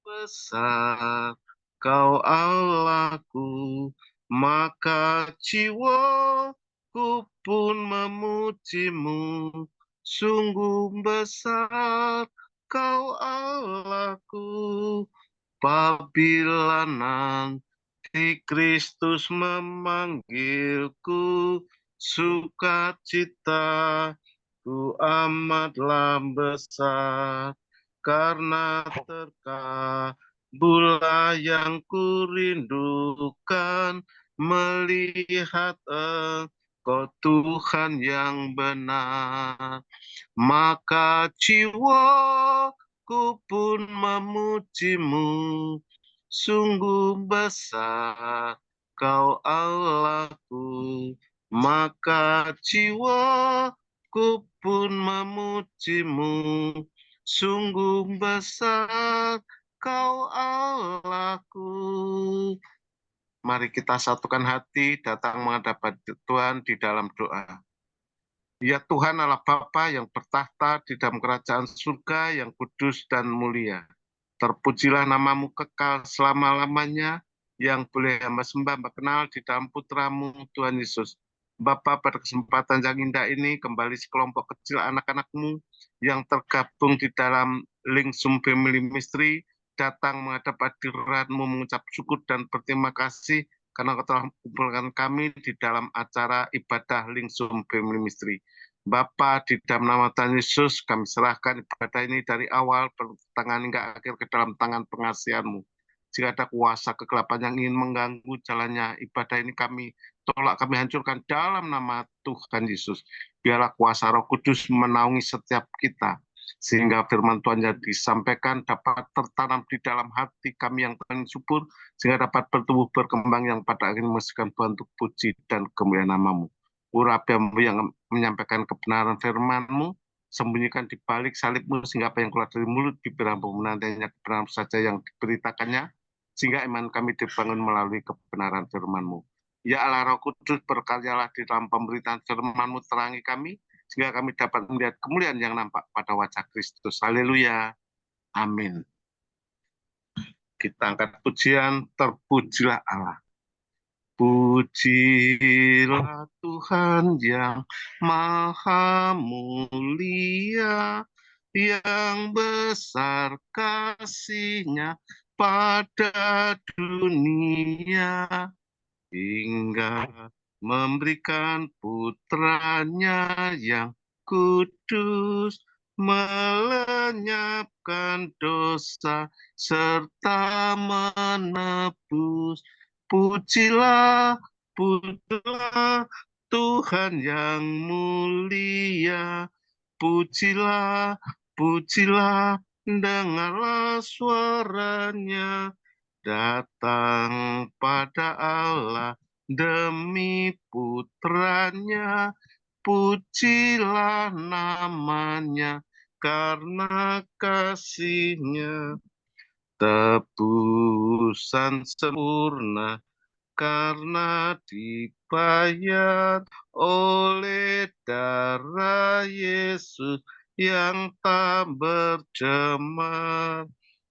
Besar Kau Allahku, maka jiwaku pun memujimu. Sungguh besar Kau Allahku, apabila nanti Kristus memanggilku, sukacitaku amatlah besar, karena terkabullah yang kurindukan, melihat Engkau Tuhan yang benar. Maka jiwaku pun memujimu, sungguh besar Kau Allahku, maka jiwaku pun memujimu, sungguh besar Kau Allahku. Mari kita satukan hati, datang menghadap Tuhan di dalam doa. Ya Tuhan Allah Bapa yang bertahta di dalam kerajaan surga yang kudus dan mulia. Terpujilah namamu kekal selama-lamanya, yang boleh hamba sembah kenal di dalam putramu Tuhan Yesus. Bapa, pada kesempatan yang indah ini kembali sekelompok kecil anak-anakmu yang tergabung di dalam Link Zoom Family Ministry datang menghadap hadiratmu mengucap syukur dan berterima kasih karena Kau telah mengumpulkan kami di dalam acara ibadah Link Zoom Family Ministry. Bapa, di dalam nama Tuhan Yesus, kami serahkan ibadah ini dari awal pertengahan hingga akhir ke dalam tangan pengasihan-Mu. Jika ada kuasa kegelapan yang ingin mengganggu jalannya ibadah ini, kami tolak, kami hancurkan dalam nama Tuhan Yesus. Biarlah kuasa Roh Kudus menaungi setiap kita, sehingga firman Tuhan yang disampaikan dapat tertanam di dalam hati kami yang paling subur, sehingga dapat bertumbuh berkembang yang pada akhirnya menghasilkan buah untuk puji dan kemuliaan nama-Mu. Urapiamu yang menyampaikan kebenaran firman-Mu, sembunyikan di balik salib-Mu, sehingga apa yang keluar dari mulut bibir hamba-Mu nantinya kebenaran saja yang diberitakannya, sehingga iman kami dibangun melalui kebenaran firman-Mu. Ya Allah Roh Kudus, berkaryalah di dalam pemberitaan firman-Mu, terangi kami, sehingga kami dapat melihat kemuliaan yang nampak pada wajah Kristus. Haleluya. Amin. Kita angkat pujian, terpujilah Allah. Pujilah Tuhan yang maha mulia, yang besar kasih-Nya pada dunia, hingga memberikan putranya yang kudus, melenyapkan dosa serta menebus. Pujilah, pujilah Tuhan yang mulia. Pujilah, pujilah, dengarlah suaranya. Datang pada Allah demi putranya. Pujilah namanya karena kasih-Nya. Tebusan sempurna karena dibayar oleh darah Yesus yang tak bercemar.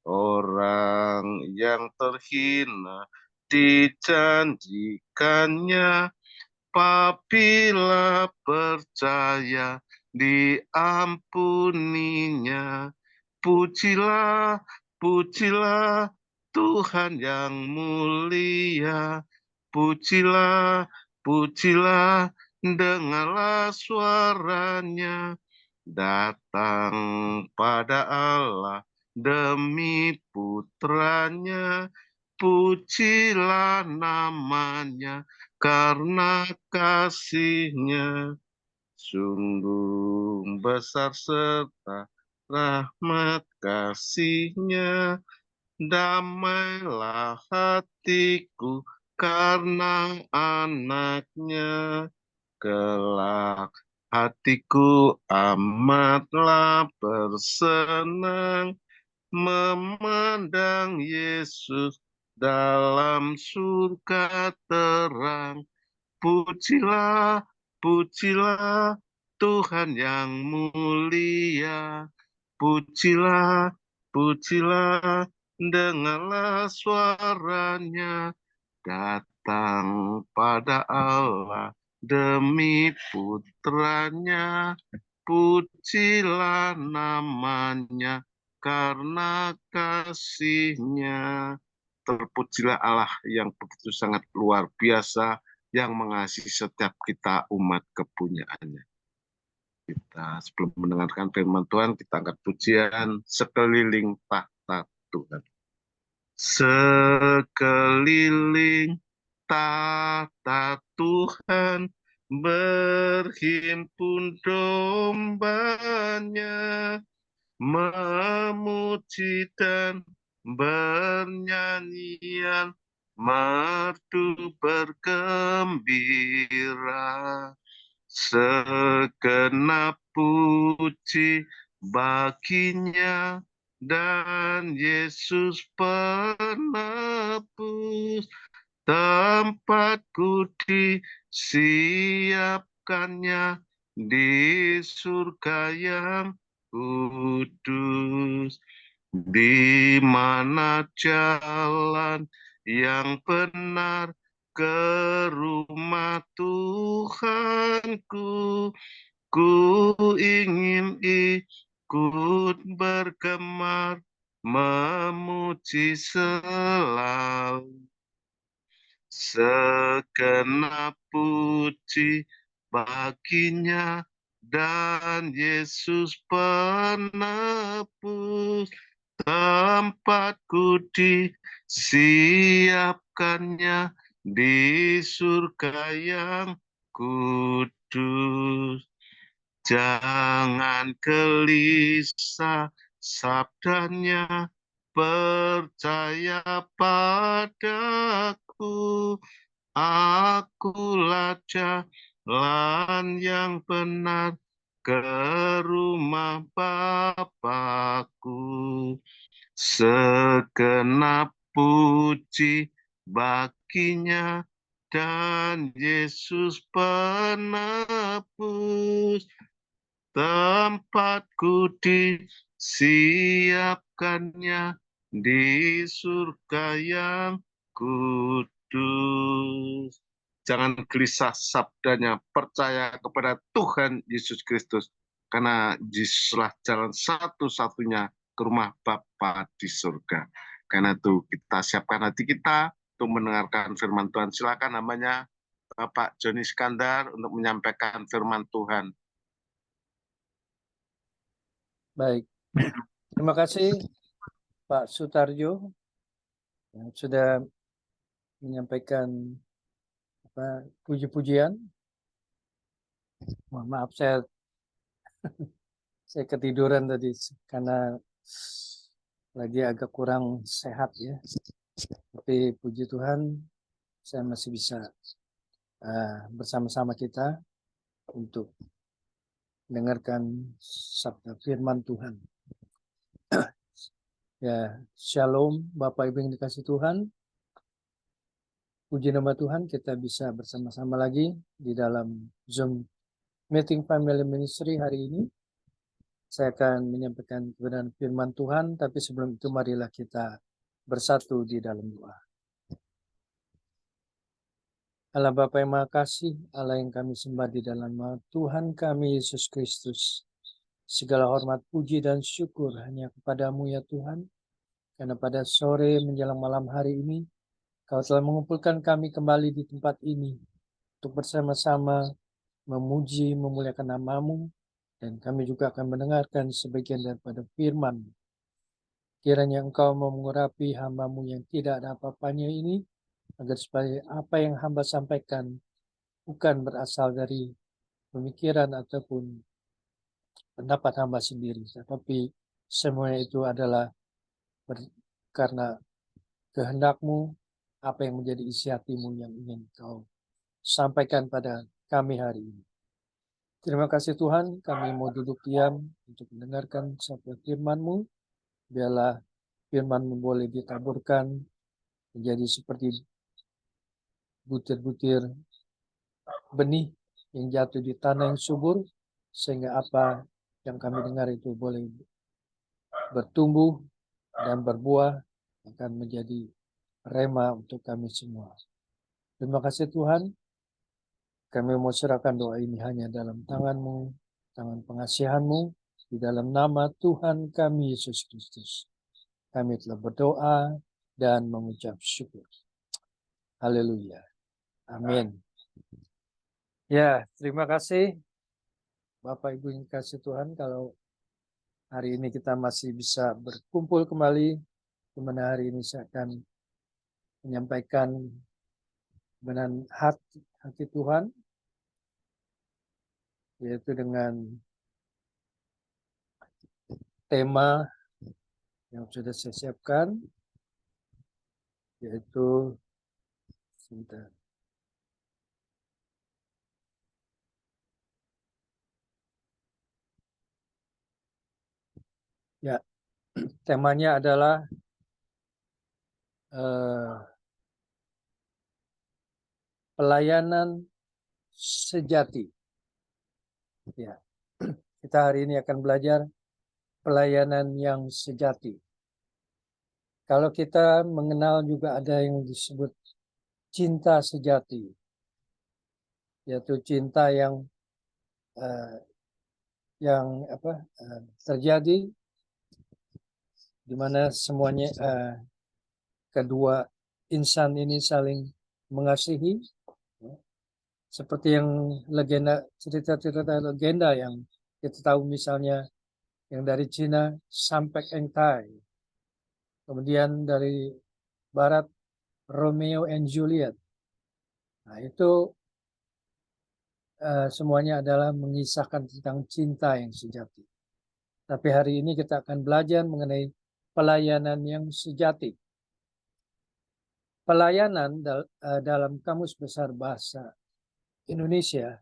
Orang yang terhina dijanjikannya, apabila percaya diampuninya. Pujilah, pujilah Tuhan yang mulia. Pujilah, pujilah, dengarlah suaranya. Datang pada Allah demi putranya. Pujilah namanya karena kasih-Nya. Sungguh besar serta rahmat kasih-Nya. Damailah hatiku karena anak-Nya. Kelak hatiku amatlah bersenang, memandang Yesus dalam surga terang. Pujilah, pujilah Tuhan yang mulia. Pujilah, pujilah, dengarlah suaranya datang pada Allah demi putranya. Pujilah namanya karena kasihnya. Terpujilah Allah yang begitu sangat luar biasa yang mengasihi setiap kita umat kepunyaannya. Kita sebelum mendengarkan firman Tuhan, kita angkat pujian sekeliling tahta Tuhan. Sekeliling tahta Tuhan berhimpun dombanya, memuji dan bernyanyian, merdu bergembira. Segenap puji baginya dan Yesus penebus, tempatku disiapkannya di surga yang kudus, di mana jalan yang benar ke rumah Tuhanku. Ku ingin ikut bergemar, memuji selalu. Segenap puji baginya dan Yesus penebus, tempatku disiapkannya di surga yang kudus. Jangan gelisah sabdanya, percaya padaku. Akulah jalan yang benar ke rumah Bapakku. Segenap puji baginya dan Yesus penebus, tempatku disiapkannya di surga yang kudus. Jangan gelisah sabdanya, percaya kepada Tuhan Yesus Kristus, karena Yesuslah jalan satu-satunya ke rumah Bapa di surga. Karena itu kita siapkan hati kita untuk mendengarkan firman Tuhan. Silakan namanya Bapak Joni Iskandar untuk menyampaikan firman Tuhan. Baik, terima kasih Pak Sutarjo yang sudah menyampaikan puji-pujian. Mohon maaf saya ketiduran tadi karena lagi agak kurang sehat ya. Tapi puji Tuhan saya masih bisa bersama-sama kita untuk mendengarkan sabda firman Tuhan. Ya, shalom Bapak Ibu yang dikasih Tuhan. Puji nama Tuhan, kita bisa bersama-sama lagi di dalam Zoom Meeting Family Ministry hari ini. Saya akan menyampaikan kebenaran firman Tuhan, tapi sebelum itu marilah kita bersatu di dalam doa. Allah Bapa yang Maha Kasih, Allah yang kami sembah di dalam nama Tuhan kami Yesus Kristus. Segala hormat, puji, dan syukur hanya kepadamu ya Tuhan. Karena pada sore menjelang malam hari ini, Kau telah mengumpulkan kami kembali di tempat ini untuk bersama-sama memuji, memuliakan nama-Mu, dan kami juga akan mendengarkan sebagian daripada firman. Kiranya Engkau mau mengurapi hamba-Mu yang tidak ada apa-apanya ini, agar supaya apa yang hamba sampaikan bukan berasal dari pemikiran ataupun pendapat hamba sendiri, tetapi semuanya itu adalah karena kehendak-Mu, apa yang menjadi isi hati-Mu yang ingin Kau sampaikan pada kami hari ini. Terima kasih Tuhan, kami mau duduk diam untuk mendengarkan sabda firman-Mu. Biarlah firman-Mu boleh ditaburkan menjadi seperti butir-butir benih yang jatuh di tanah yang subur, sehingga apa yang kami dengar itu boleh bertumbuh dan berbuah, akan menjadi rema untuk kami semua. Terima kasih Tuhan, kami mau serahkan doa ini hanya dalam tangan-Mu, tangan pengasihan-Mu, di dalam nama Tuhan kami Yesus Kristus. Kami telah berdoa dan mengucap syukur. Haleluya. Amin. Ya, terima kasih Bapak Ibu yang kasih Tuhan, kalau hari ini kita masih bisa berkumpul kembali, di mana hari ini saya akan menyampaikan kebenaran hati Tuhan, yaitu dengan tema yang sudah saya siapkan, yaitu sebentar. Ya, temanya adalah pelayanan sejati. Ya, kita hari ini akan belajar pelayanan yang sejati. Kalau kita mengenal juga ada yang disebut cinta sejati, yaitu cinta yang terjadi di mana semuanya kedua insan ini saling mengasihi, seperti yang legenda, cerita-cerita legenda yang kita tahu, misalnya yang dari Cina sampai Eng Tai, kemudian dari Barat Romeo and Juliet. Nah itu semuanya adalah mengisahkan tentang cinta yang sejati. Tapi hari ini kita akan belajar mengenai pelayanan yang sejati. Pelayanan dalam Kamus Besar Bahasa Indonesia,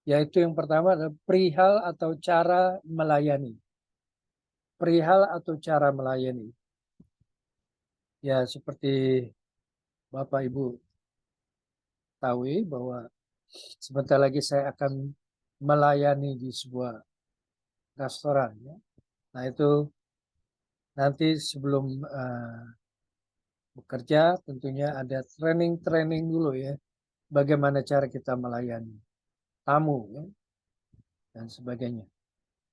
yaitu yang pertama adalah perihal atau cara melayani. Perihal atau cara melayani. Ya, seperti Bapak Ibu tahu bahwa sebentar lagi saya akan melayani di sebuah restoran. Ya. Nah itu nanti sebelum bekerja tentunya ada training dulu ya, bagaimana cara kita melayani tamu ya, dan sebagainya.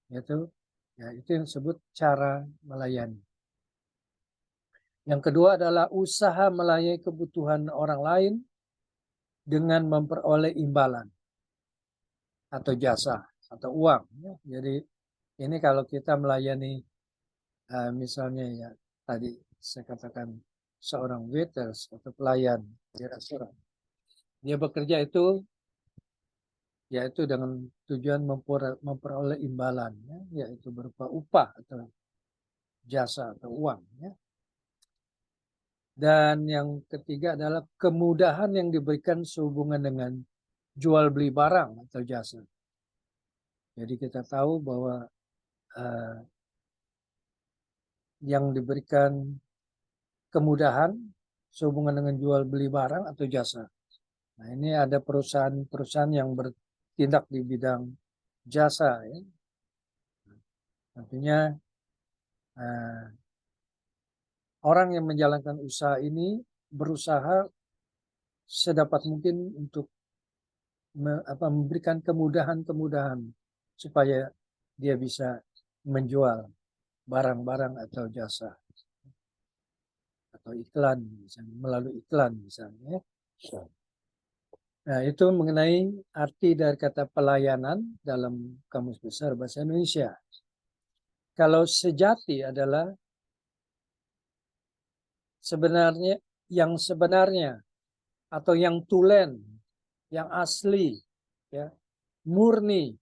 Itu yang disebut cara melayani. Yang kedua adalah usaha melayani kebutuhan orang lain dengan memperoleh imbalan atau jasa atau uang. Ya. Jadi ini kalau kita melayani misalnya ya tadi saya katakan seorang waiters atau pelayan di restoran, dia bekerja itu yaitu dengan tujuan memperoleh imbalan, ya, yaitu berupa upah atau jasa atau uang. Ya. Dan yang ketiga adalah kemudahan yang diberikan sehubungan dengan jual beli barang atau jasa. Jadi kita tahu bahwa yang diberikan kemudahan sehubungan dengan jual beli barang atau jasa. Nah ini ada perusahaan-perusahaan yang bertindak di bidang jasa. Ya. Tentunya orang yang menjalankan usaha ini berusaha sedapat mungkin untuk memberikan kemudahan-kemudahan supaya dia bisa menjual barang-barang atau jasa atau iklan, misalnya, melalui iklan misalnya. Nah itu mengenai arti dari kata pelayanan dalam Kamus Besar Bahasa Indonesia. Kalau sejati adalah sebenarnya atau yang tulen, yang asli, ya, murni,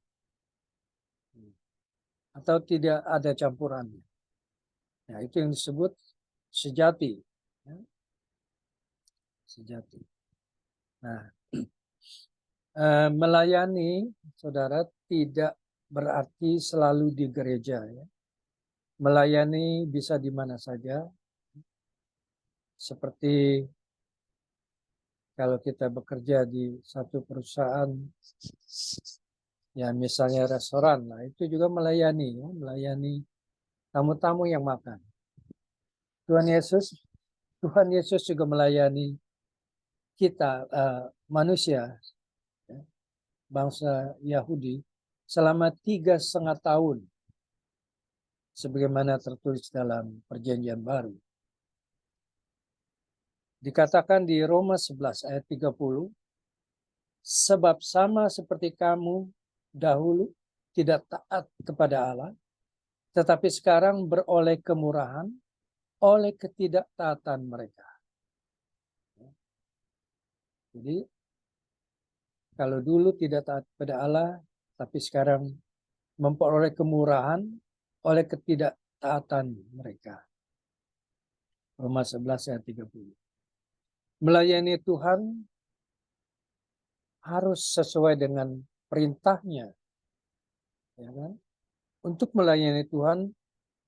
atau tidak ada campurannya. Nah, itu yang disebut sejati. Ya. Sejati. Nah, melayani, saudara, tidak berarti selalu di gereja. Ya. Melayani bisa di mana saja. Seperti kalau kita bekerja di satu perusahaan, ya misalnya restoran, nah itu juga melayani, ya, melayani tamu-tamu yang makan. Tuhan Yesus juga melayani kita, manusia, ya, bangsa Yahudi, selama 3,5 tahun. Sebagaimana tertulis dalam Perjanjian Baru. Dikatakan di Roma 11 ayat 30, sebab sama seperti kamu dahulu tidak taat kepada Allah, tetapi sekarang beroleh kemurahan oleh ketidaktaatan mereka. Jadi kalau dulu tidak taat kepada Allah, tapi sekarang memperoleh kemurahan oleh ketidaktaatan mereka. Roma 11 ayat 30. Melayani Tuhan harus sesuai dengan perintahnya. Ya kan? Untuk melayani Tuhan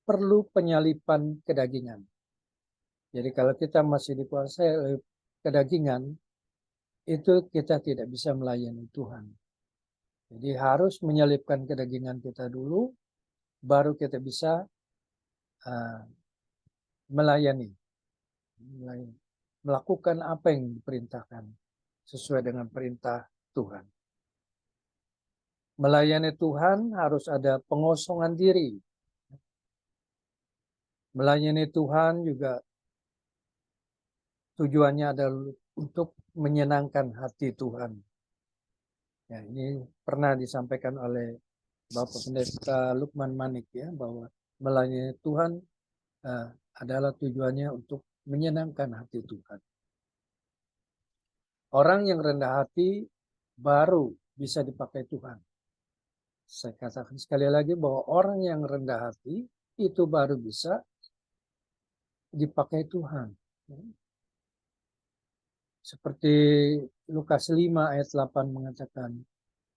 perlu penyalipan kedagingan. Jadi kalau kita masih dikuasai oleh kedagingan, itu kita tidak bisa melayani Tuhan. Jadi harus menyalipkan kedagingan kita dulu, baru kita bisa melayani. Melakukan apa yang diperintahkan sesuai dengan perintah Tuhan. Melayani Tuhan harus ada pengosongan diri. Melayani Tuhan juga tujuannya adalah untuk menyenangkan hati Tuhan. Ya, ini pernah disampaikan oleh Bapak Pendeta Lukman Manik, ya, bahwa melayani Tuhan adalah tujuannya untuk menyenangkan hati Tuhan. Orang yang rendah hati baru bisa dipakai Tuhan. Saya katakan sekali lagi bahwa orang yang rendah hati itu baru bisa dipakai Tuhan. Seperti Lukas 5 ayat 8 mengatakan,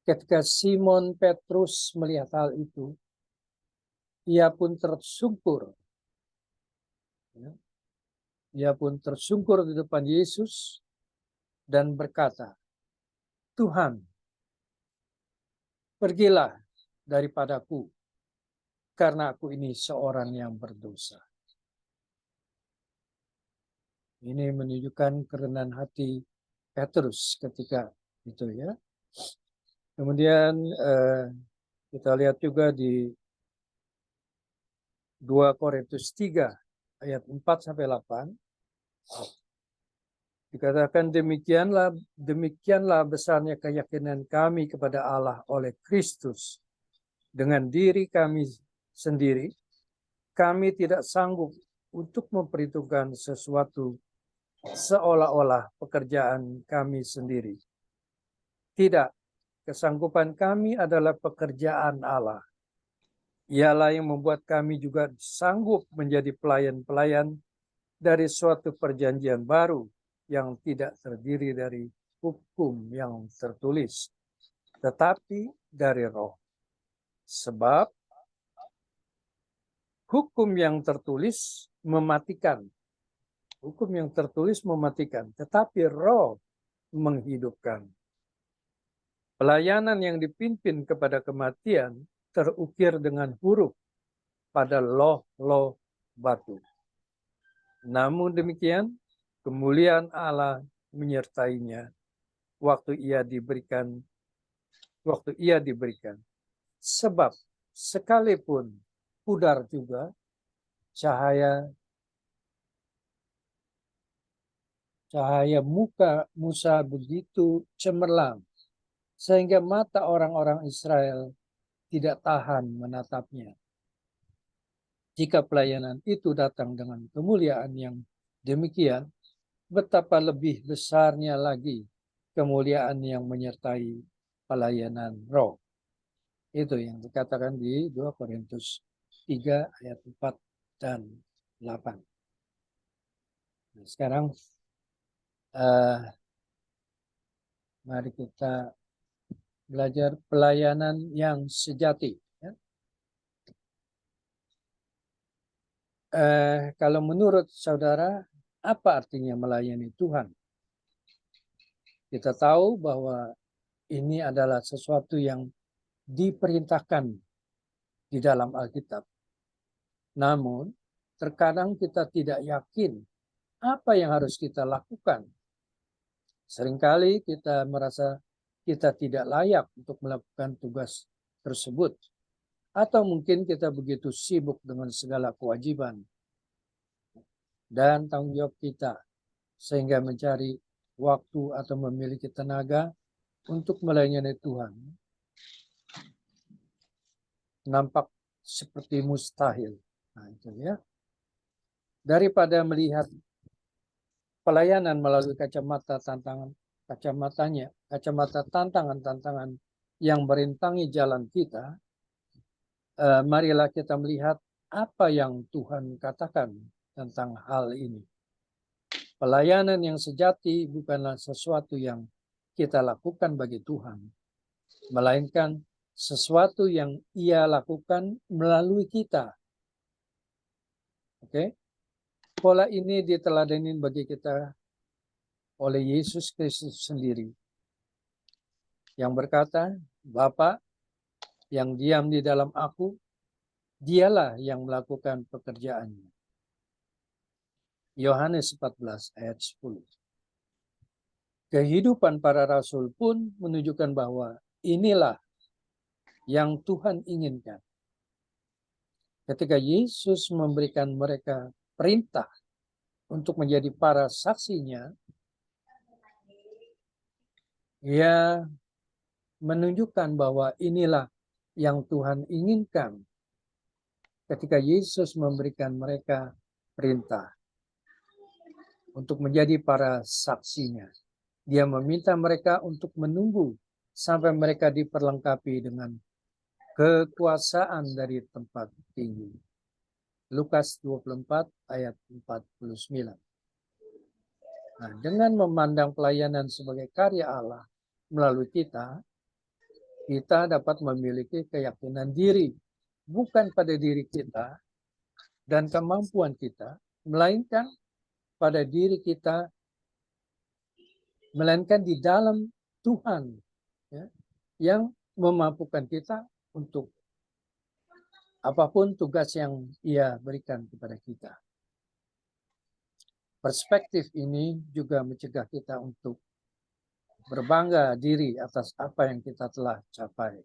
ketika Simon Petrus melihat hal itu, ia pun tersungkur. Ia pun tersungkur di depan Yesus dan berkata, Tuhan, pergilah daripadaku, karena aku ini seorang yang berdosa. Ini menunjukkan kerendahan hati Petrus ketika itu, ya. Kemudian kita lihat juga di 2 Korintus 3 ayat 4-8. Dikatakan demikianlah besarnya keyakinan kami kepada Allah oleh Kristus. Dengan diri kami sendiri, kami tidak sanggup untuk memperhitungkan sesuatu seolah-olah pekerjaan kami sendiri. Tidak, kesanggupan kami adalah pekerjaan Allah. Ialah yang membuat kami juga sanggup menjadi pelayan-pelayan dari suatu perjanjian baru yang tidak terdiri dari hukum yang tertulis, tetapi dari Roh. Sebab hukum yang tertulis mematikan. Hukum yang tertulis mematikan, tetapi Roh menghidupkan. Pelayanan yang dipimpin kepada kematian terukir dengan huruf pada loh-loh batu. Namun demikian, kemuliaan Allah menyertainya waktu ia diberikan. Sebab sekalipun pudar juga cahaya muka Musa begitu cemerlang sehingga mata orang-orang Israel tidak tahan menatapnya. Jika pelayanan itu datang dengan kemuliaan yang demikian, betapa lebih besarnya lagi kemuliaan yang menyertai pelayanan Roh. Itu yang dikatakan di 2 Korintus 3 ayat 4 dan 8. Nah, sekarang mari kita belajar pelayanan yang sejati. Ya. Kalau menurut saudara, apa artinya melayani Tuhan? Kita tahu bahwa ini adalah sesuatu yang diperintahkan di dalam Alkitab. Namun, terkadang kita tidak yakin apa yang harus kita lakukan. Seringkali kita merasa kita tidak layak untuk melakukan tugas tersebut. Atau mungkin kita begitu sibuk dengan segala kewajiban dan tanggung jawab kita, sehingga mencari waktu atau memiliki tenaga untuk melayani Tuhan nampak seperti mustahil. Nah, itu ya. Daripada melihat pelayanan melalui kacamata tantangan-tantangan yang merintangi jalan kita, marilah kita melihat apa yang Tuhan katakan tentang hal ini. Pelayanan yang sejati bukanlah sesuatu yang kita lakukan bagi Tuhan, melainkan sesuatu yang Ia lakukan melalui kita. Oke? Pola ini diteladani bagi kita oleh Yesus Kristus sendiri, yang berkata, Bapa yang diam di dalam aku, dialah yang melakukan pekerjaannya. Yohanes 14 ayat 10. Kehidupan para rasul pun menunjukkan bahwa inilah yang Tuhan inginkan. Ketika Yesus memberikan mereka perintah untuk menjadi para saksinya, Ia menunjukkan bahwa inilah yang Tuhan inginkan ketika Yesus memberikan mereka perintah untuk menjadi para saksinya. Dia meminta mereka untuk menunggu sampai mereka diperlengkapi dengan kekuasaan dari tempat tinggi. Lukas 24 ayat 49. Nah, dengan memandang pelayanan sebagai karya Allah melalui kita dapat memiliki keyakinan diri, bukan pada diri kita dan kemampuan kita, melainkan pada diri kita, melainkan di dalam Tuhan, ya, yang memampukan kita untuk apapun tugas yang Ia berikan kepada kita. Perspektif ini juga mencegah kita untuk berbangga diri atas apa yang kita telah capai.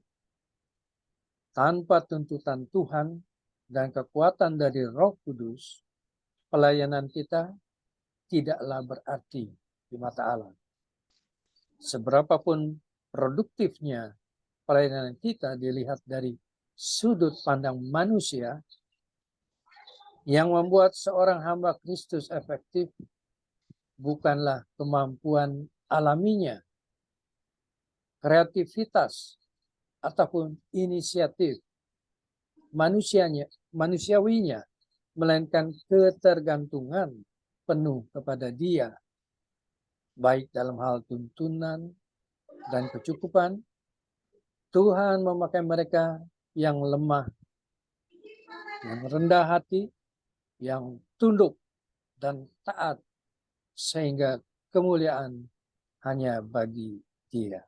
Tanpa tuntutan Tuhan dan kekuatan dari Roh Kudus, pelayanan kita tidaklah berarti di mata Allah. Seberapapun produktifnya pelayanan kita dilihat dari sudut pandang manusia, yang membuat seorang hamba Kristus efektif bukanlah kemampuan alaminya, kreativitas, ataupun inisiatif manusiawinya, melainkan ketergantungan penuh kepada Dia, baik dalam hal tuntunan dan kecukupan. Tuhan memakai mereka yang lemah, yang rendah hati, yang tunduk dan taat, sehingga kemuliaan hanya bagi Dia.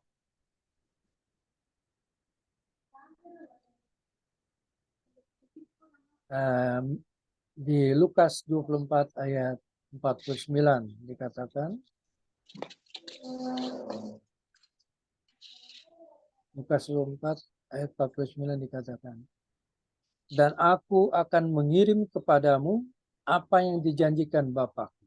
Di Lukas 24 ayat 49 dikatakan, Lukas 24 ayat 49 dikatakan, dan aku akan mengirim kepadamu apa yang dijanjikan Bapakku.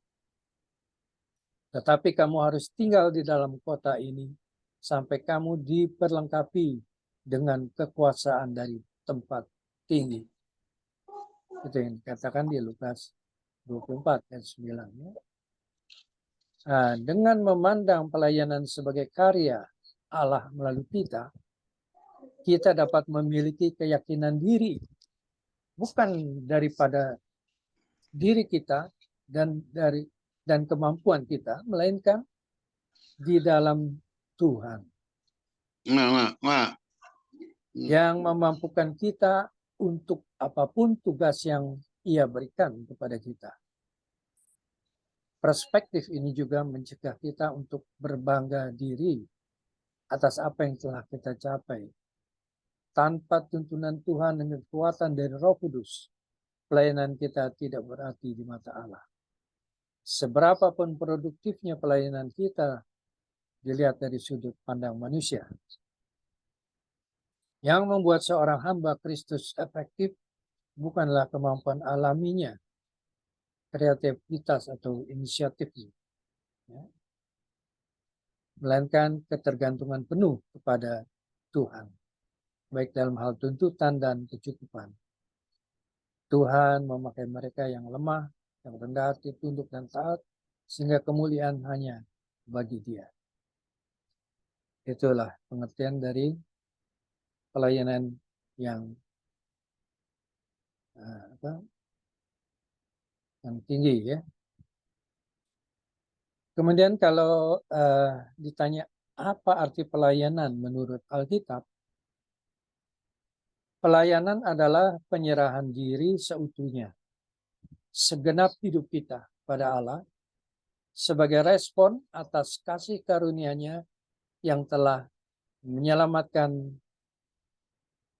Tetapi kamu harus tinggal di dalam kota ini sampai kamu diperlengkapi dengan kekuasaan dari tempat tinggi. Itu yang dikatakan di Lukas 24 ayat 9. Nah, dengan memandang pelayanan sebagai karya Allah melalui kita dapat memiliki keyakinan diri, bukan daripada diri kita dan kemampuan kita, melainkan di dalam Tuhan yang memampukan kita untuk apapun tugas yang Ia berikan kepada kita. Perspektif ini juga mencegah kita untuk berbangga diri atas apa yang telah kita capai. Tanpa tuntunan Tuhan dan kekuatan dari Roh Kudus, pelayanan kita tidak berarti di mata Allah. Seberapapun produktifnya pelayanan kita dilihat dari sudut pandang manusia. Yang membuat seorang hamba Kristus efektif bukanlah kemampuan alaminya, kreativitas atau inisiatifnya, ya, melainkan ketergantungan penuh kepada Tuhan, baik dalam hal tuntutan dan kecukupan. Tuhan memakai mereka yang lemah, yang rendah hati, tunduk dan taat, sehingga kemuliaan hanya bagi Dia. Itulah pengertian dari pelayanan yang yang tinggi, ya. Kemudian kalau ditanya apa arti pelayanan menurut Alkitab, pelayanan adalah penyerahan diri seutuhnya, segenap hidup kita pada Allah sebagai respon atas kasih karunia-Nya yang telah menyelamatkan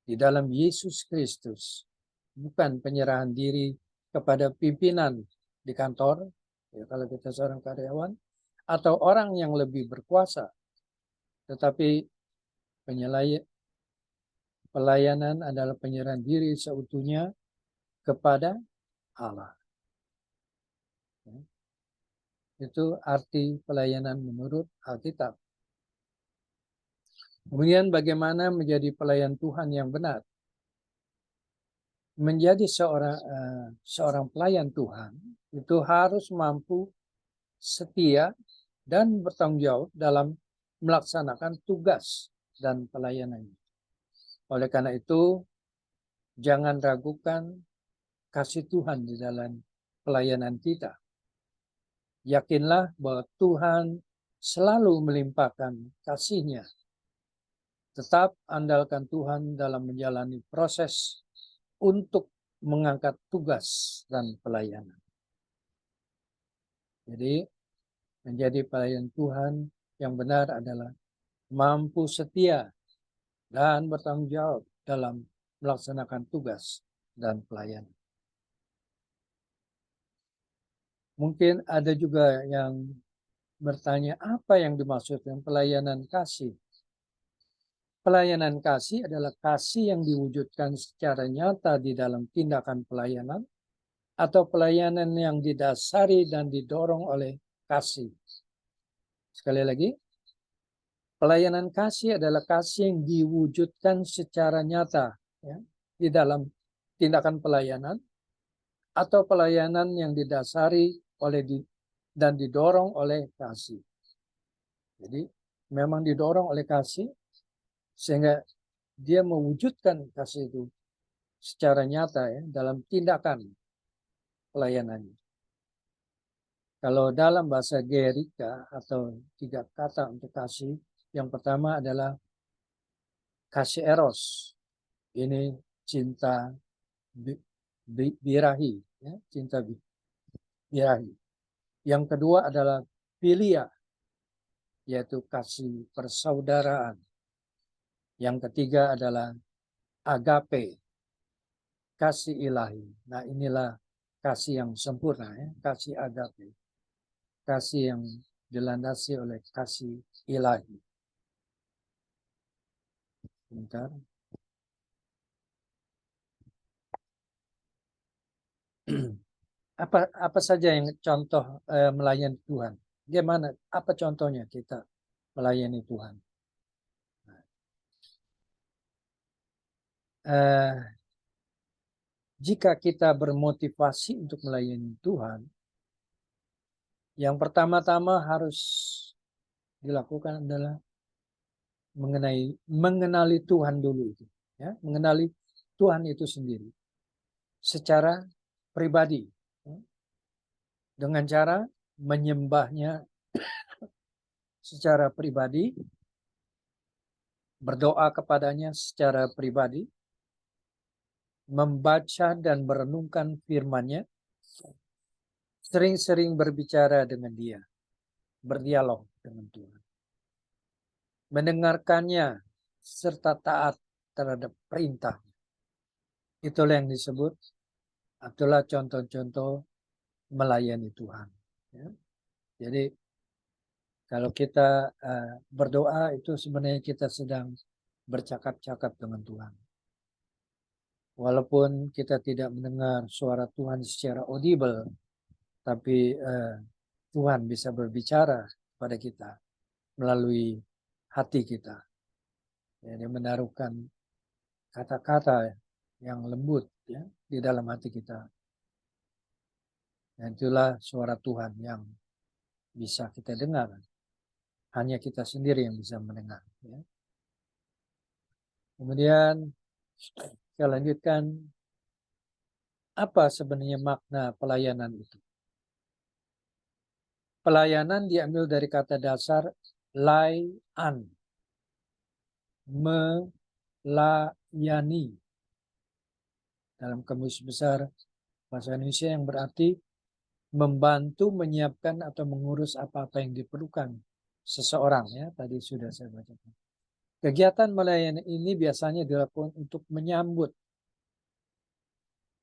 di dalam Yesus Kristus. Bukan penyerahan diri kepada pimpinan di kantor, ya, kalau kita seorang karyawan, atau orang yang lebih berkuasa, tetapi pelayanan adalah penyerahan diri seutuhnya kepada Allah. Itu arti pelayanan menurut Alkitab. Kemudian bagaimana menjadi pelayan Tuhan yang benar? Menjadi seorang pelayan Tuhan itu harus mampu setia dan bertanggung jawab dalam melaksanakan tugas dan pelayanannya. Oleh karena itu, jangan ragukan kasih Tuhan di dalam pelayanan kita. Yakinlah bahwa Tuhan selalu melimpahkan kasih-Nya. Tetap andalkan Tuhan dalam menjalani proses untuk mengangkat tugas dan pelayanan. Jadi, menjadi pelayan Tuhan yang benar adalah mampu setia dan bertanggung jawab dalam melaksanakan tugas dan pelayanan. Mungkin ada juga yang bertanya, apa yang dimaksud dengan pelayanan kasih? Pelayanan kasih adalah kasih yang diwujudkan secara nyata di dalam tindakan pelayanan atau pelayanan yang didasari dan didorong oleh kasih. Sekali lagi, pelayanan kasih adalah kasih yang diwujudkan secara nyata, ya, di dalam tindakan pelayanan atau pelayanan yang didasari dan didorong oleh kasih. Jadi memang didorong oleh kasih sehingga dia mewujudkan kasih itu secara nyata, ya, dalam tindakan pelayanannya. Kalau dalam bahasa Gerika atau 3 kata untuk kasih, yang pertama adalah kasih eros. Ini cinta birahi, ya, cinta birahi. Yang kedua adalah philia, yaitu kasih persaudaraan. Yang ketiga adalah agape, kasih ilahi. Nah, inilah kasih yang sempurna, ya, kasih agape. Kasih yang dilandasi oleh kasih ilahi. Bentar. Apa saja yang contoh melayani Tuhan? Gimana? Apa contohnya kita melayani Tuhan? Jika kita bermotivasi untuk melayani Tuhan, yang pertama-tama harus dilakukan adalah mengenali Tuhan dulu itu, ya, mengenali Tuhan itu sendiri secara pribadi, ya, dengan cara menyembahnya secara pribadi, berdoa kepadanya secara pribadi, membaca dan merenungkan firman-Nya, sering-sering berbicara dengan Dia, berdialog dengan Tuhan, mendengarkannya serta taat terhadap perintah. Itulah yang disebut Itulah contoh-contoh melayani Tuhan. Ya. Jadi kalau kita berdoa itu sebenarnya kita sedang bercakap-cakap dengan Tuhan. Walaupun kita tidak mendengar suara Tuhan secara audible, tapi Tuhan bisa berbicara pada kita melalui hati kita. Ya, dia menaruhkan kata-kata yang lembut ya di dalam hati kita. Dan itulah suara Tuhan yang bisa kita dengar. Hanya kita sendiri yang bisa mendengar. Ya. Kemudian saya lanjutkan, apa sebenarnya makna pelayanan itu? Pelayanan diambil dari kata dasar layan, melayani. Dalam kamus besar bahasa Indonesia yang berarti membantu, menyiapkan atau mengurus apa-apa yang diperlukan seseorang. Ya, tadi sudah saya bacakan. Kegiatan melayani ini biasanya dilakukan untuk menyambut,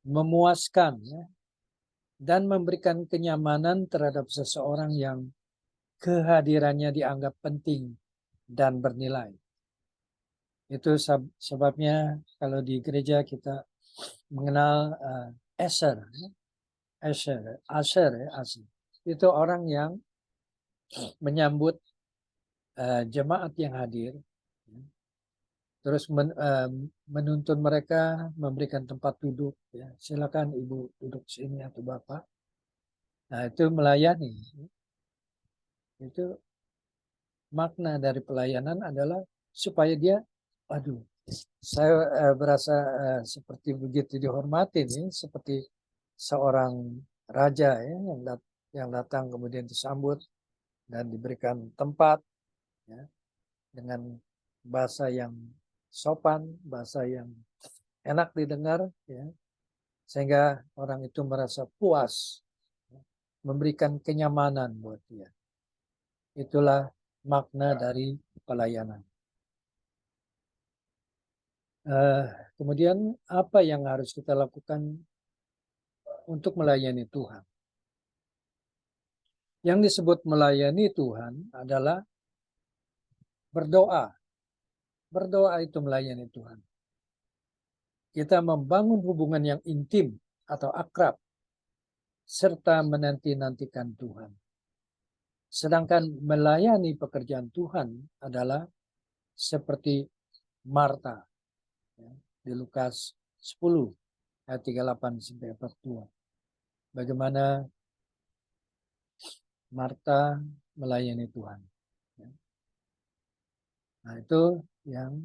memuaskan, ya, dan memberikan kenyamanan terhadap seseorang yang kehadirannya dianggap penting dan bernilai. Itu sebabnya kalau di gereja kita mengenal Asher. Itu orang yang menyambut jemaat yang hadir, terus menuntun mereka, memberikan tempat duduk. Ya. Silakan ibu duduk sini atau bapak. Nah itu melayani. Itu makna dari pelayanan adalah supaya dia, aduh, saya berasa seperti begitu dihormati nih, seperti seorang raja ya, yang datang kemudian disambut dan diberikan tempat ya, dengan bahasa yang sopan, bahasa yang enak didengar, ya, sehingga orang itu merasa puas, ya, memberikan kenyamanan buat dia. Itulah makna dari pelayanan. Kemudian apa yang harus kita lakukan untuk melayani Tuhan? Yang disebut melayani Tuhan adalah berdoa. Berdoa itu melayani Tuhan. Kita membangun hubungan yang intim atau akrab, serta menanti-nantikan Tuhan. Sedangkan melayani pekerjaan Tuhan adalah seperti Marta ya, di Lukas 10 ayat 38-42. Bagaimana Marta melayani Tuhan. Ya. Nah itu yang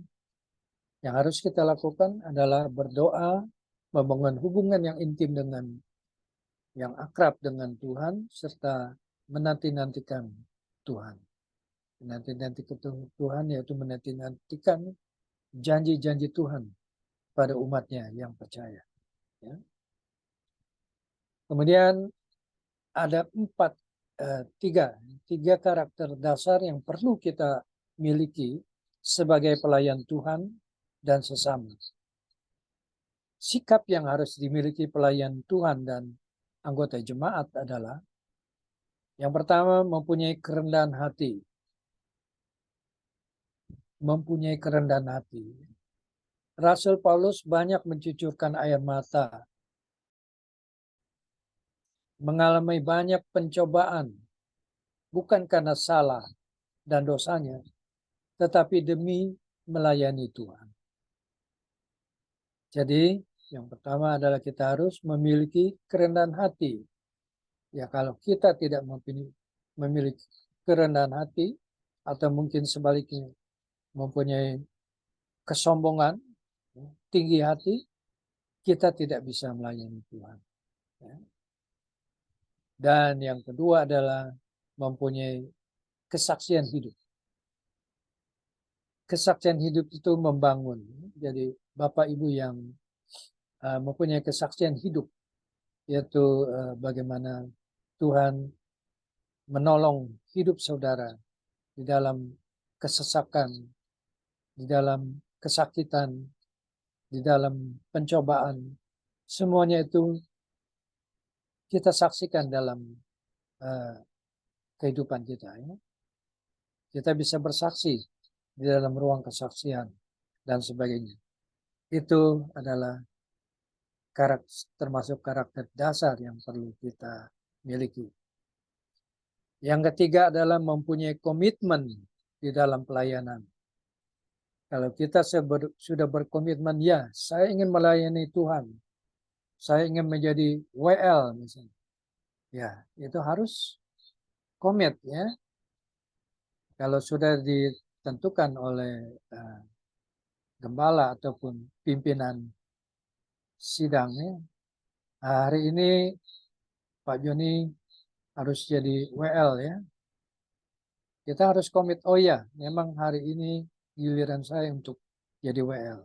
harus kita lakukan adalah berdoa, membangun hubungan yang intim dengan yang akrab dengan Tuhan, serta menanti-nantikan Tuhan. Menanti-nantikan Tuhan yaitu menanti-nantikan janji-janji Tuhan pada umatnya yang percaya. Ya. Kemudian ada tiga karakter dasar yang perlu kita miliki sebagai pelayan Tuhan dan sesama. Sikap yang harus dimiliki pelayan Tuhan dan anggota jemaat adalah yang pertama, mempunyai kerendahan hati. Mempunyai kerendahan hati. Rasul Paulus banyak mencucurkan air mata, mengalami banyak pencobaan, bukan karena salah dan dosanya, tetapi demi melayani Tuhan. Jadi, yang pertama adalah kita harus memiliki kerendahan hati. Ya, kalau kita tidak memiliki kerendahan hati, atau mungkin sebaliknya, mempunyai kesombongan, tinggi hati, kita tidak bisa melayani Tuhan. Ya. Dan yang kedua adalah mempunyai kesaksian hidup. Kesaksian hidup itu membangun. Jadi Bapak Ibu yang mempunyai kesaksian hidup, yaitu bagaimana Tuhan menolong hidup saudara di dalam kesesakan, di dalam kesakitan, di dalam pencobaan. Semuanya itu kita saksikan dalam kehidupan kita. Ya. Kita bisa bersaksi di dalam ruang kesaksian dan sebagainya. Itu adalah termasuk karakter dasar yang perlu kita miliki. Yang ketiga adalah mempunyai komitmen di dalam pelayanan. Kalau kita sudah berkomitmen, ya, saya ingin melayani Tuhan. Saya ingin menjadi WL misalnya. Ya, itu harus komit ya. Kalau sudah ditentukan oleh gembala ataupun pimpinan sidangnya, hari ini Pak Joni harus jadi WL ya. Kita harus komit, oh ya, memang hari ini giliran saya untuk jadi WL.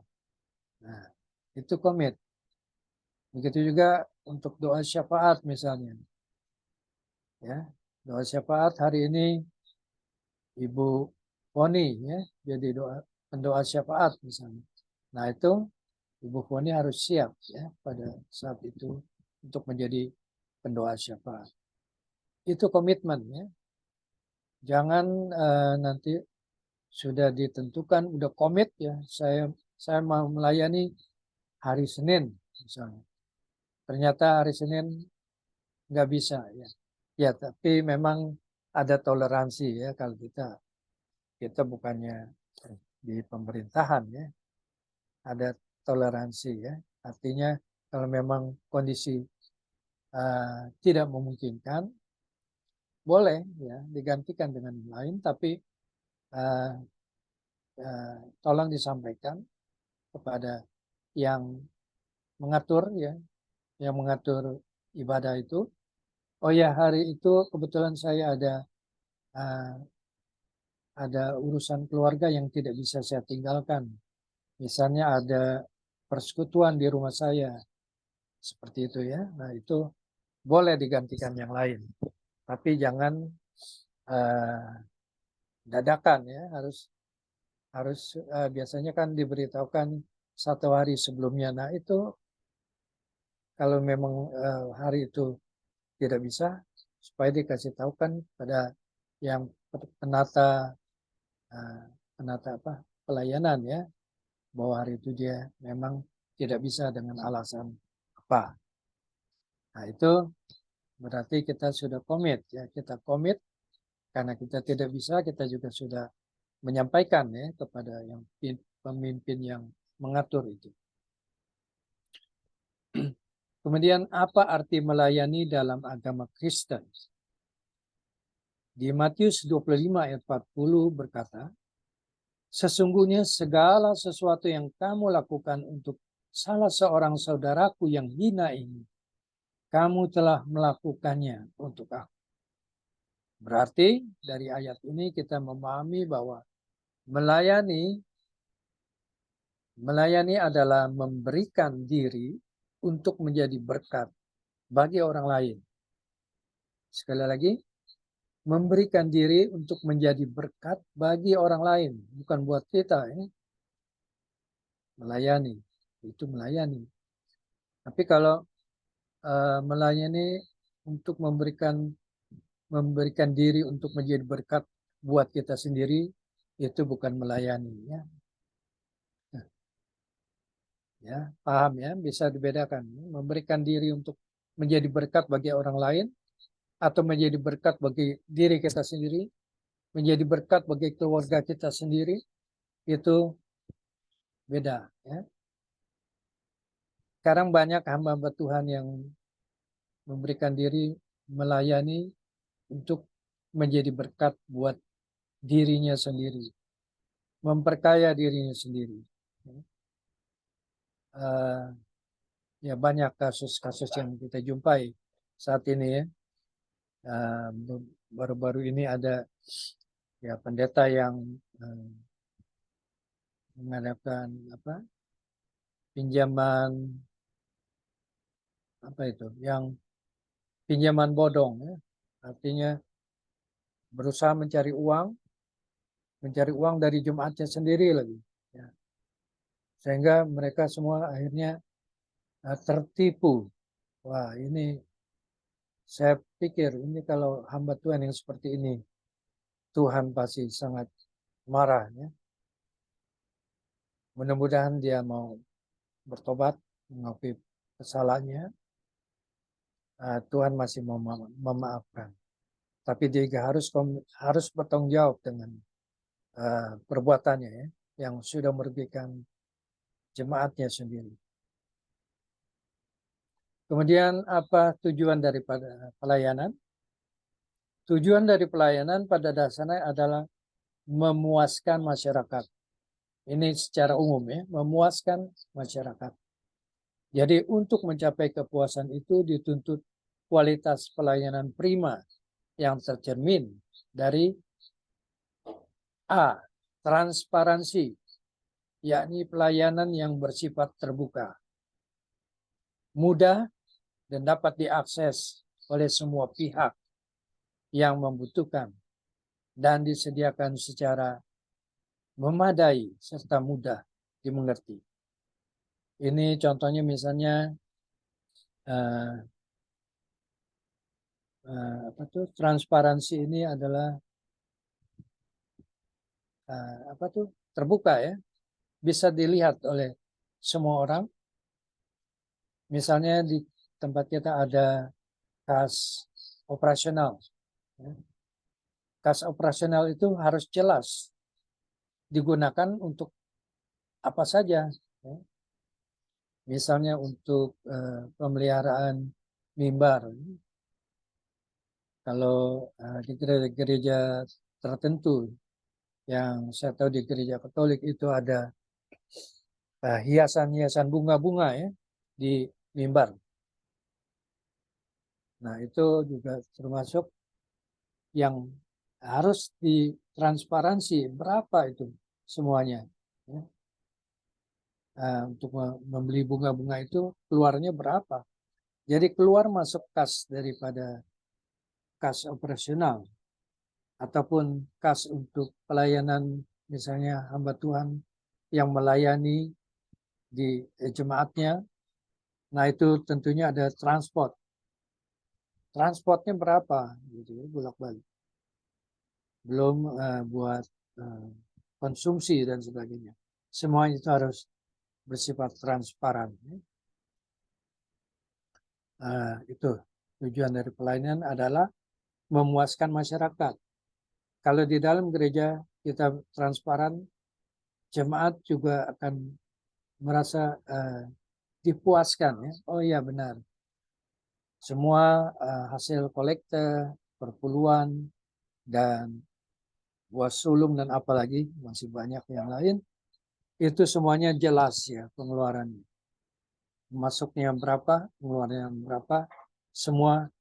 Nah, itu komit. Begitu juga untuk doa syafaat misalnya. Ya, doa syafaat hari ini Ibu Foni ya, jadi pendoa syafaat misalnya. Nah, itu Ibu Foni harus siap ya pada saat itu untuk menjadi pendoa syafaat. Itu komitmen ya. Jangan nanti sudah ditentukan, udah komit ya, saya mau melayani hari Senin misalnya. Ternyata hari Senin nggak bisa ya. Ya, tapi memang ada toleransi ya kalau kita bukannya di pemerintahan ya. Ada toleransi ya. Artinya kalau memang kondisi tidak memungkinkan, boleh ya digantikan dengan yang lain, tapi tolong disampaikan kepada yang mengatur ya, yang mengatur ibadah itu. Oh ya, hari itu kebetulan saya ada urusan keluarga yang tidak bisa saya tinggalkan. Misalnya ada persekutuan di rumah saya, seperti itu ya. Nah itu boleh digantikan yang lain, tapi jangan dadakan ya. Harus biasanya kan diberitahukan 1 hari sebelumnya. Nah itu kalau memang hari itu tidak bisa, supaya dikasih tahu kan pada yang penata pelayanan ya, bahwa hari itu dia memang tidak bisa dengan alasan apa. Nah itu berarti kita sudah komit ya, kita komit karena kita tidak bisa, kita juga sudah menyampaikan ya kepada yang pemimpin yang mengatur itu. Kemudian apa arti melayani dalam agama Kristen? Di Matius 25 ayat 40 berkata, sesungguhnya segala sesuatu yang kamu lakukan untuk salah seorang saudaraku yang hina ini, kamu telah melakukannya untuk aku. Berarti dari ayat ini kita memahami bahwa melayani adalah memberikan diri untuk menjadi berkat bagi orang lain. Sekali lagi, memberikan diri untuk menjadi berkat bagi orang lain, bukan buat kita ya. Melayani, itu melayani. Tapi kalau melayani untuk memberikan diri untuk menjadi berkat buat kita sendiri, itu bukan melayani ya. Ya, paham ya, bisa dibedakan. Memberikan diri untuk menjadi berkat bagi orang lain atau menjadi berkat bagi diri kita sendiri, menjadi berkat bagi keluarga kita sendiri, itu beda ya. Sekarang banyak hamba-hamba Tuhan yang memberikan diri melayani untuk menjadi berkat buat dirinya sendiri, memperkaya dirinya sendiri. Ya banyak kasus-kasus yang kita jumpai saat ini ya. Baru-baru ini ada ya pendeta yang mengadakan pinjaman yang pinjaman bodong ya. Artinya berusaha mencari uang dari jemaatnya sendiri lagi ya. Sehingga mereka semua akhirnya tertipu. Wah, ini Saya pikir ini kalau hamba Tuhan yang seperti ini, Tuhan pasti sangat marah ya. Mudah-mudahan dia mau bertobat, mengakui kesalahannya. Tuhan masih mau memaafkan. Tapi dia harus bertanggung jawab dengan perbuatannya ya, yang sudah merugikan jemaatnya sendiri. Kemudian apa tujuan daripada pelayanan? Tujuan dari pelayanan pada dasarnya adalah memuaskan masyarakat. Ini secara umum ya, memuaskan masyarakat. Jadi untuk mencapai kepuasan itu dituntut kualitas pelayanan prima yang tercermin dari A. Transparansi, yakni pelayanan yang bersifat terbuka, mudah dan dapat diakses oleh semua pihak yang membutuhkan dan disediakan secara memadai serta mudah dimengerti. Ini contohnya misalnya transparansi ini adalah terbuka ya, bisa dilihat oleh semua orang. Misalnya di tempat kita ada kas operasional. Kas operasional itu harus jelas digunakan untuk apa saja. Misalnya untuk pemeliharaan mimbar. Kalau di gereja tertentu, yang saya tahu di gereja Katolik itu ada hiasan-hiasan bunga-bunga ya di mimbar. Nah itu juga termasuk yang harus ditransparansi berapa itu semuanya. Ya. Untuk membeli bunga-bunga itu keluarnya berapa. Jadi keluar masuk kas daripada kas operasional ataupun kas untuk pelayanan misalnya hamba Tuhan yang melayani di jemaatnya. Nah itu tentunya ada transport. Transportnya berapa gitu ya, bolak-balik. Belum buat konsumsi dan sebagainya. Semuanya itu harus bersifat transparan. Itu tujuan dari pelayanan adalah memuaskan masyarakat. Kalau di dalam gereja kita transparan, jemaat juga akan merasa dipuaskan ya. Oh iya benar. Semua hasil kolekte, perpuluhan, dan buas sulung dan apalagi masih banyak yang lain, itu semuanya jelas ya pengeluarannya. Masuknya berapa, pengeluarannya berapa, semua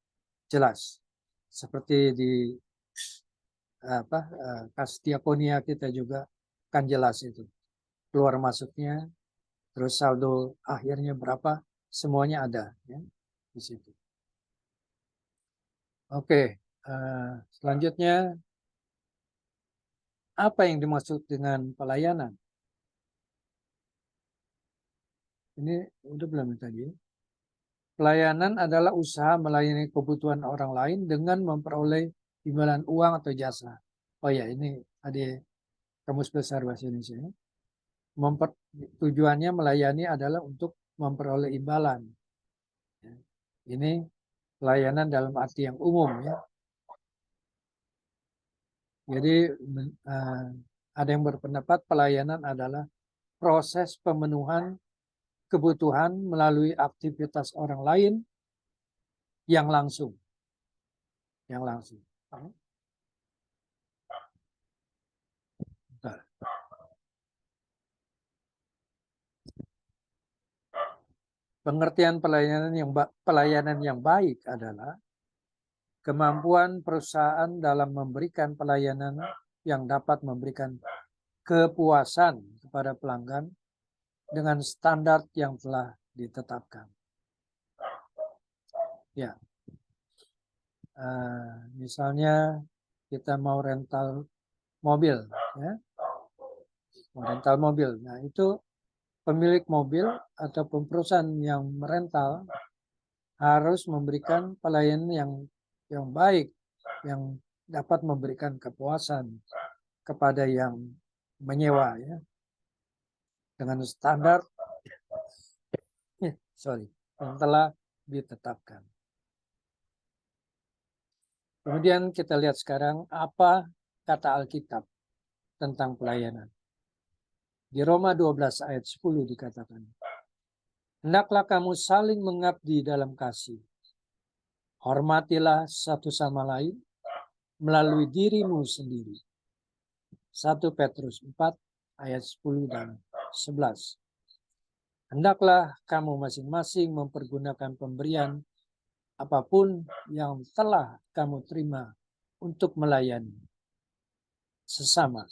jelas. Seperti di kas diakonia kita juga kan jelas itu. Keluar masuknya, terus saldo akhirnya berapa, semuanya ada ya di situ. Oke, selanjutnya apa yang dimaksud dengan pelayanan? Ini udah belum tadi. Pelayanan adalah usaha melayani kebutuhan orang lain dengan memperoleh imbalan uang atau jasa. Oh ya, ini ada Kamus Besar Bahasa Indonesia. Tujuannya melayani adalah untuk memperoleh imbalan. Ini pelayanan dalam arti yang umum ya. Jadi ada yang berpendapat pelayanan adalah proses pemenuhan kebutuhan melalui aktivitas orang lain yang langsung. Yang langsung. Bentar. Pengertian pelayanan yang baik adalah kemampuan perusahaan dalam memberikan pelayanan yang dapat memberikan kepuasan kepada pelanggan dengan standar yang telah ditetapkan. Ya, misalnya kita mau rental mobil, ya, mau rental mobil. Nah itu pemilik mobil ataupun perusahaan yang merental harus memberikan pelayanan yang baik, yang dapat memberikan kepuasan kepada yang menyewa, ya, dengan standar yang telah ditetapkan. Kemudian kita lihat sekarang apa kata Alkitab tentang pelayanan. Di Roma 12 ayat 10 dikatakan, hendaklah kamu saling mengabdi dalam kasih. Hormatilah satu sama lain melalui dirimu sendiri. 1 Petrus 4 ayat 10 dan 11. Hendaklah kamu masing-masing mempergunakan pemberian apapun yang telah kamu terima untuk melayani sesama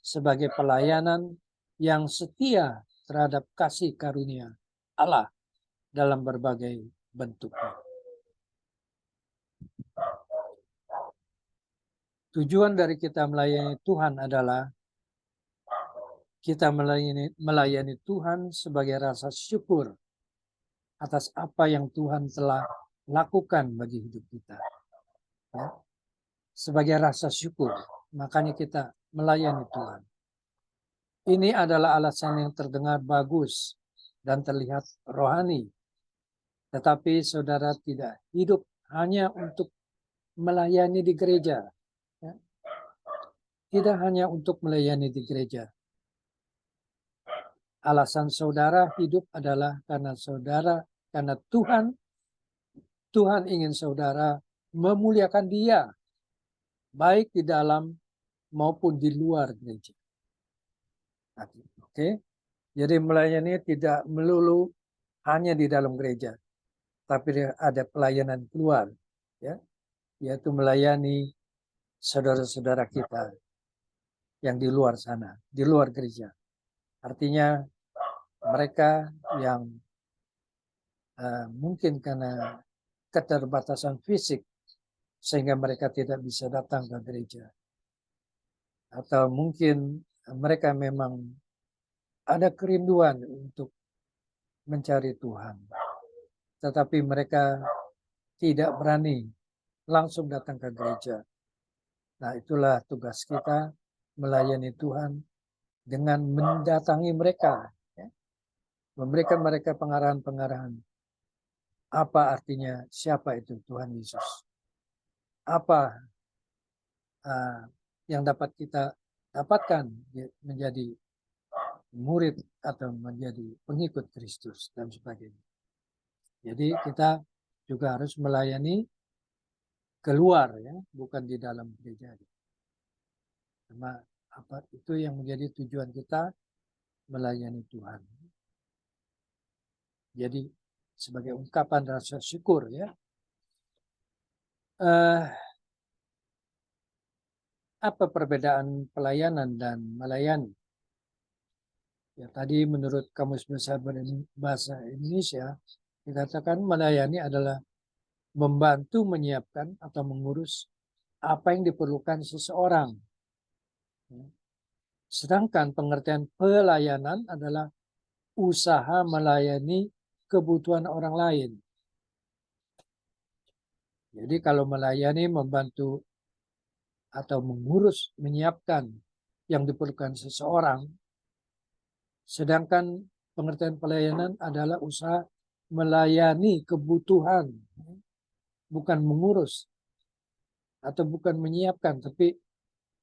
sebagai pelayanan yang setia terhadap kasih karunia Allah dalam berbagai bentuknya. Tujuan dari kita melayani Tuhan adalah kita melayani Tuhan sebagai rasa syukur atas apa yang Tuhan telah lakukan bagi hidup kita. Ya. Sebagai rasa syukur, makanya kita melayani Tuhan. Ini adalah alasan yang terdengar bagus dan terlihat rohani. Tetapi saudara tidak hidup hanya untuk melayani di gereja. Ya. Tidak hanya untuk melayani di gereja. Alasan saudara hidup adalah karena Tuhan ingin saudara memuliakan Dia, baik di dalam maupun di luar gereja. Oke, jadi melayani tidak melulu hanya di dalam gereja, tapi ada pelayanan keluar, ya, yaitu melayani saudara-saudara kita yang di luar sana, di luar gereja. Artinya mereka yang mungkin karena keterbatasan fisik sehingga mereka tidak bisa datang ke gereja. Atau mungkin mereka memang ada kerinduan untuk mencari Tuhan. Tetapi mereka tidak berani langsung datang ke gereja. Nah, itulah tugas kita melayani Tuhan dengan mendatangi mereka. Ya. Memberikan mereka pengarahan-pengarahan. Apa artinya siapa itu Tuhan Yesus? Apa yang dapat kita dapatkan menjadi murid atau menjadi pengikut Kristus dan sebagainya. Jadi kita juga harus melayani keluar, ya, bukan di dalam gereja. Karena apa itu yang menjadi tujuan kita melayani Tuhan. Jadi sebagai ungkapan rasa syukur, ya. Apa perbedaan pelayanan dan melayani? Ya, tadi menurut Kamus Besar Bahasa Indonesia dikatakan melayani adalah membantu menyiapkan atau mengurus apa yang diperlukan seseorang. Sedangkan pengertian pelayanan adalah usaha melayani kebutuhan orang lain. Jadi kalau melayani membantu atau mengurus, menyiapkan yang diperlukan seseorang. Sedangkan pengertian pelayanan adalah usaha melayani kebutuhan. Bukan mengurus atau bukan menyiapkan, tapi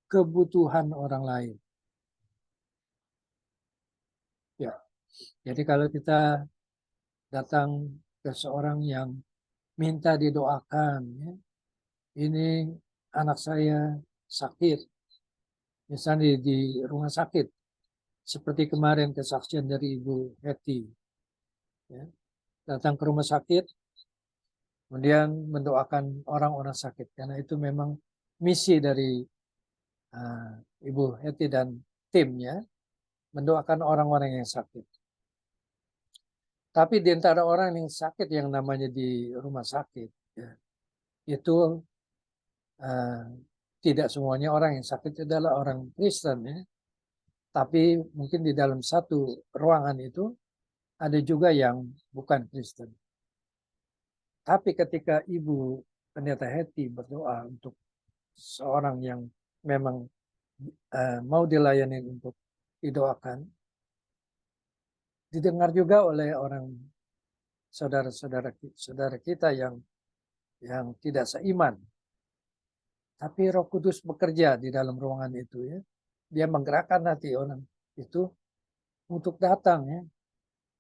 kebutuhan orang lain. Ya, jadi kalau kita datang ke seorang yang minta didoakan, ya, ini anak saya sakit, misalnya di rumah sakit, seperti kemarin kesaksian dari Ibu Hetty, ya, datang ke rumah sakit, kemudian mendoakan orang-orang sakit, karena itu memang misi dari Ibu Hetty dan timnya, mendoakan orang-orang yang sakit. Tapi di antara orang yang sakit yang namanya di rumah sakit, ya, itu tidak semuanya orang yang sakit adalah orang Kristen, ya. Tapi mungkin di dalam satu ruangan itu ada juga yang bukan Kristen. Tapi ketika Ibu Pendeta Hetty berdoa untuk seorang yang memang mau dilayani untuk didoakan, didengar juga oleh orang saudara kita yang tidak seiman. Tapi Roh Kudus bekerja di dalam ruangan itu ya. Dia menggerakkan hati orang itu untuk datang ya,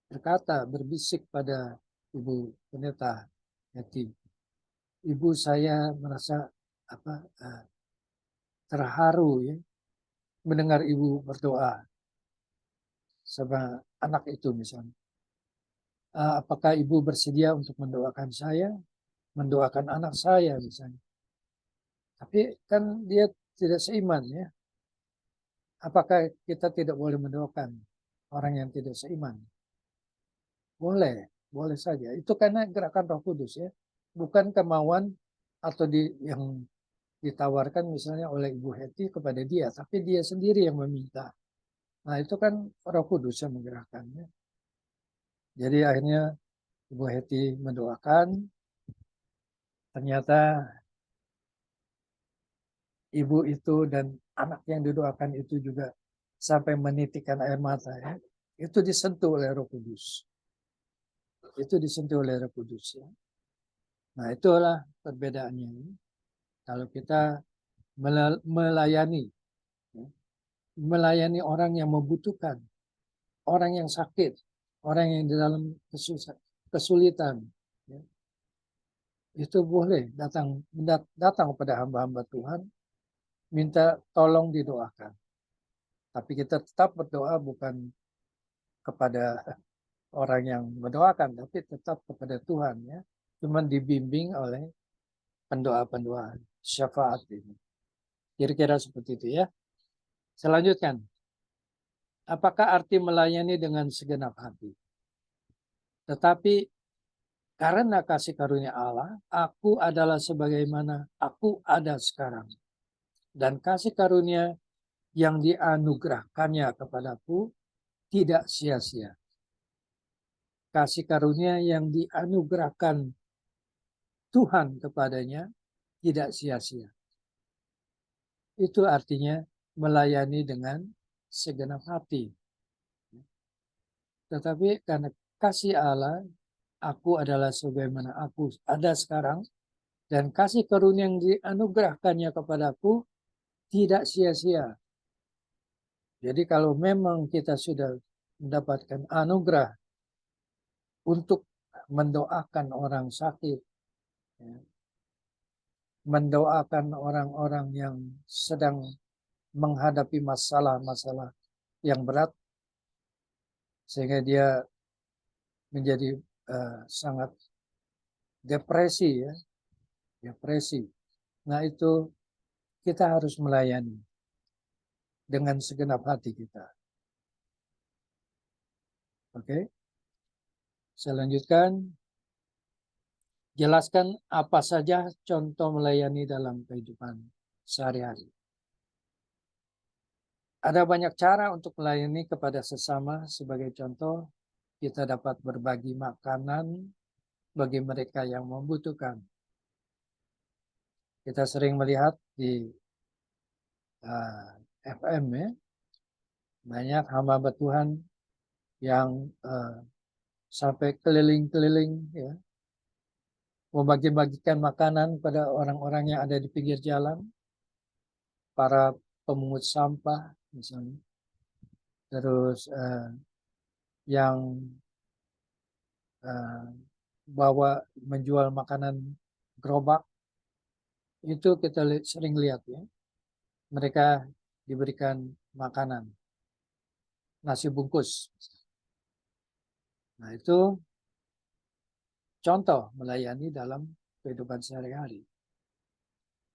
berkata, berbisik pada Ibu Pendeta Hetty. Ibu, saya merasa terharu ya mendengar Ibu berdoa sama anak itu misalnya. Apakah Ibu bersedia untuk mendoakan saya, mendoakan anak saya misalnya. Tapi kan dia tidak seiman ya. Apakah kita tidak boleh mendoakan orang yang tidak seiman? Boleh, boleh saja. Itu karena gerakan Roh Kudus ya. Bukan kemauan atau yang ditawarkan misalnya oleh Ibu Hetty kepada dia, tapi dia sendiri yang meminta. Nah, itu kan Roh Kudus yang menggerakkannya. Jadi akhirnya Ibu Hetty mendoakan. Ternyata ibu itu dan anak yang didoakan itu juga sampai menitikkan air mata ya. Itu disentuh oleh Roh Kudus. Itu disentuh oleh Roh Kudus ya. Nah, itulah perbedaannya. Kalau kita melayani ya, melayani orang yang membutuhkan, orang yang sakit, orang yang di dalam kesulitan ya, itu boleh datang kepada hamba-hamba Tuhan, minta tolong didoakan. Tapi kita tetap berdoa bukan kepada orang yang mendoakan, tapi tetap kepada Tuhan ya. Cuman dibimbing oleh pendoa-pendoa syafaat ini. Kira-kira seperti itu ya. Selanjutkan. Apakah arti melayani dengan segenap hati? Tetapi karena kasih karunia Allah, aku adalah sebagaimana aku ada sekarang. Dan kasih karunia yang dianugerahkannya kepadaku tidak sia-sia. Kasih karunia yang dianugerahkan Tuhan kepadanya tidak sia-sia. Itu artinya melayani dengan segenap hati. Tetapi karena kasih Allah, aku adalah sebagaimana aku ada sekarang, dan kasih karunia yang dianugerahkannya kepadaku tidak sia-sia. Jadi kalau memang kita sudah mendapatkan anugerah untuk mendoakan orang sakit, ya, mendoakan orang-orang yang sedang menghadapi masalah-masalah yang berat, sehingga dia menjadi sangat depresi ya, depresi. Nah itu kita harus melayani dengan segenap hati kita. Oke, saya lanjutkan. Jelaskan apa saja contoh melayani dalam kehidupan sehari-hari. Ada banyak cara untuk melayani kepada sesama. Sebagai contoh, kita dapat berbagi makanan bagi mereka yang membutuhkan. Kita sering melihat di FM ya, banyak hamba Tuhan yang sampai keliling-keliling ya, membagi-bagikan makanan pada orang-orang yang ada di pinggir jalan, para pemungut sampah misalnya, terus yang bawa menjual makanan gerobak, itu kita sering lihat ya, mereka diberikan makanan, nasi bungkus. Nah itu contoh melayani dalam kehidupan sehari-hari.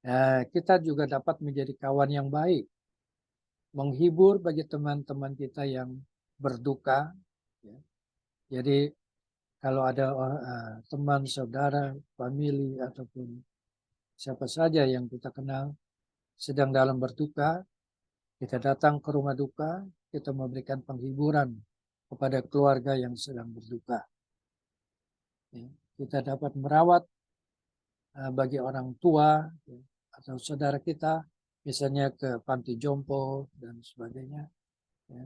Nah, kita juga dapat menjadi kawan yang baik, menghibur bagi teman-teman kita yang berduka. Ya. Jadi kalau ada teman, saudara, famili, ataupun siapa saja yang kita kenal sedang dalam berduka, kita datang ke rumah duka, kita memberikan penghiburan kepada keluarga yang sedang berduka. Ya. kita dapat merawat bagi orang tua ya, atau saudara kita, misalnya ke panti jompo dan sebagainya, ya.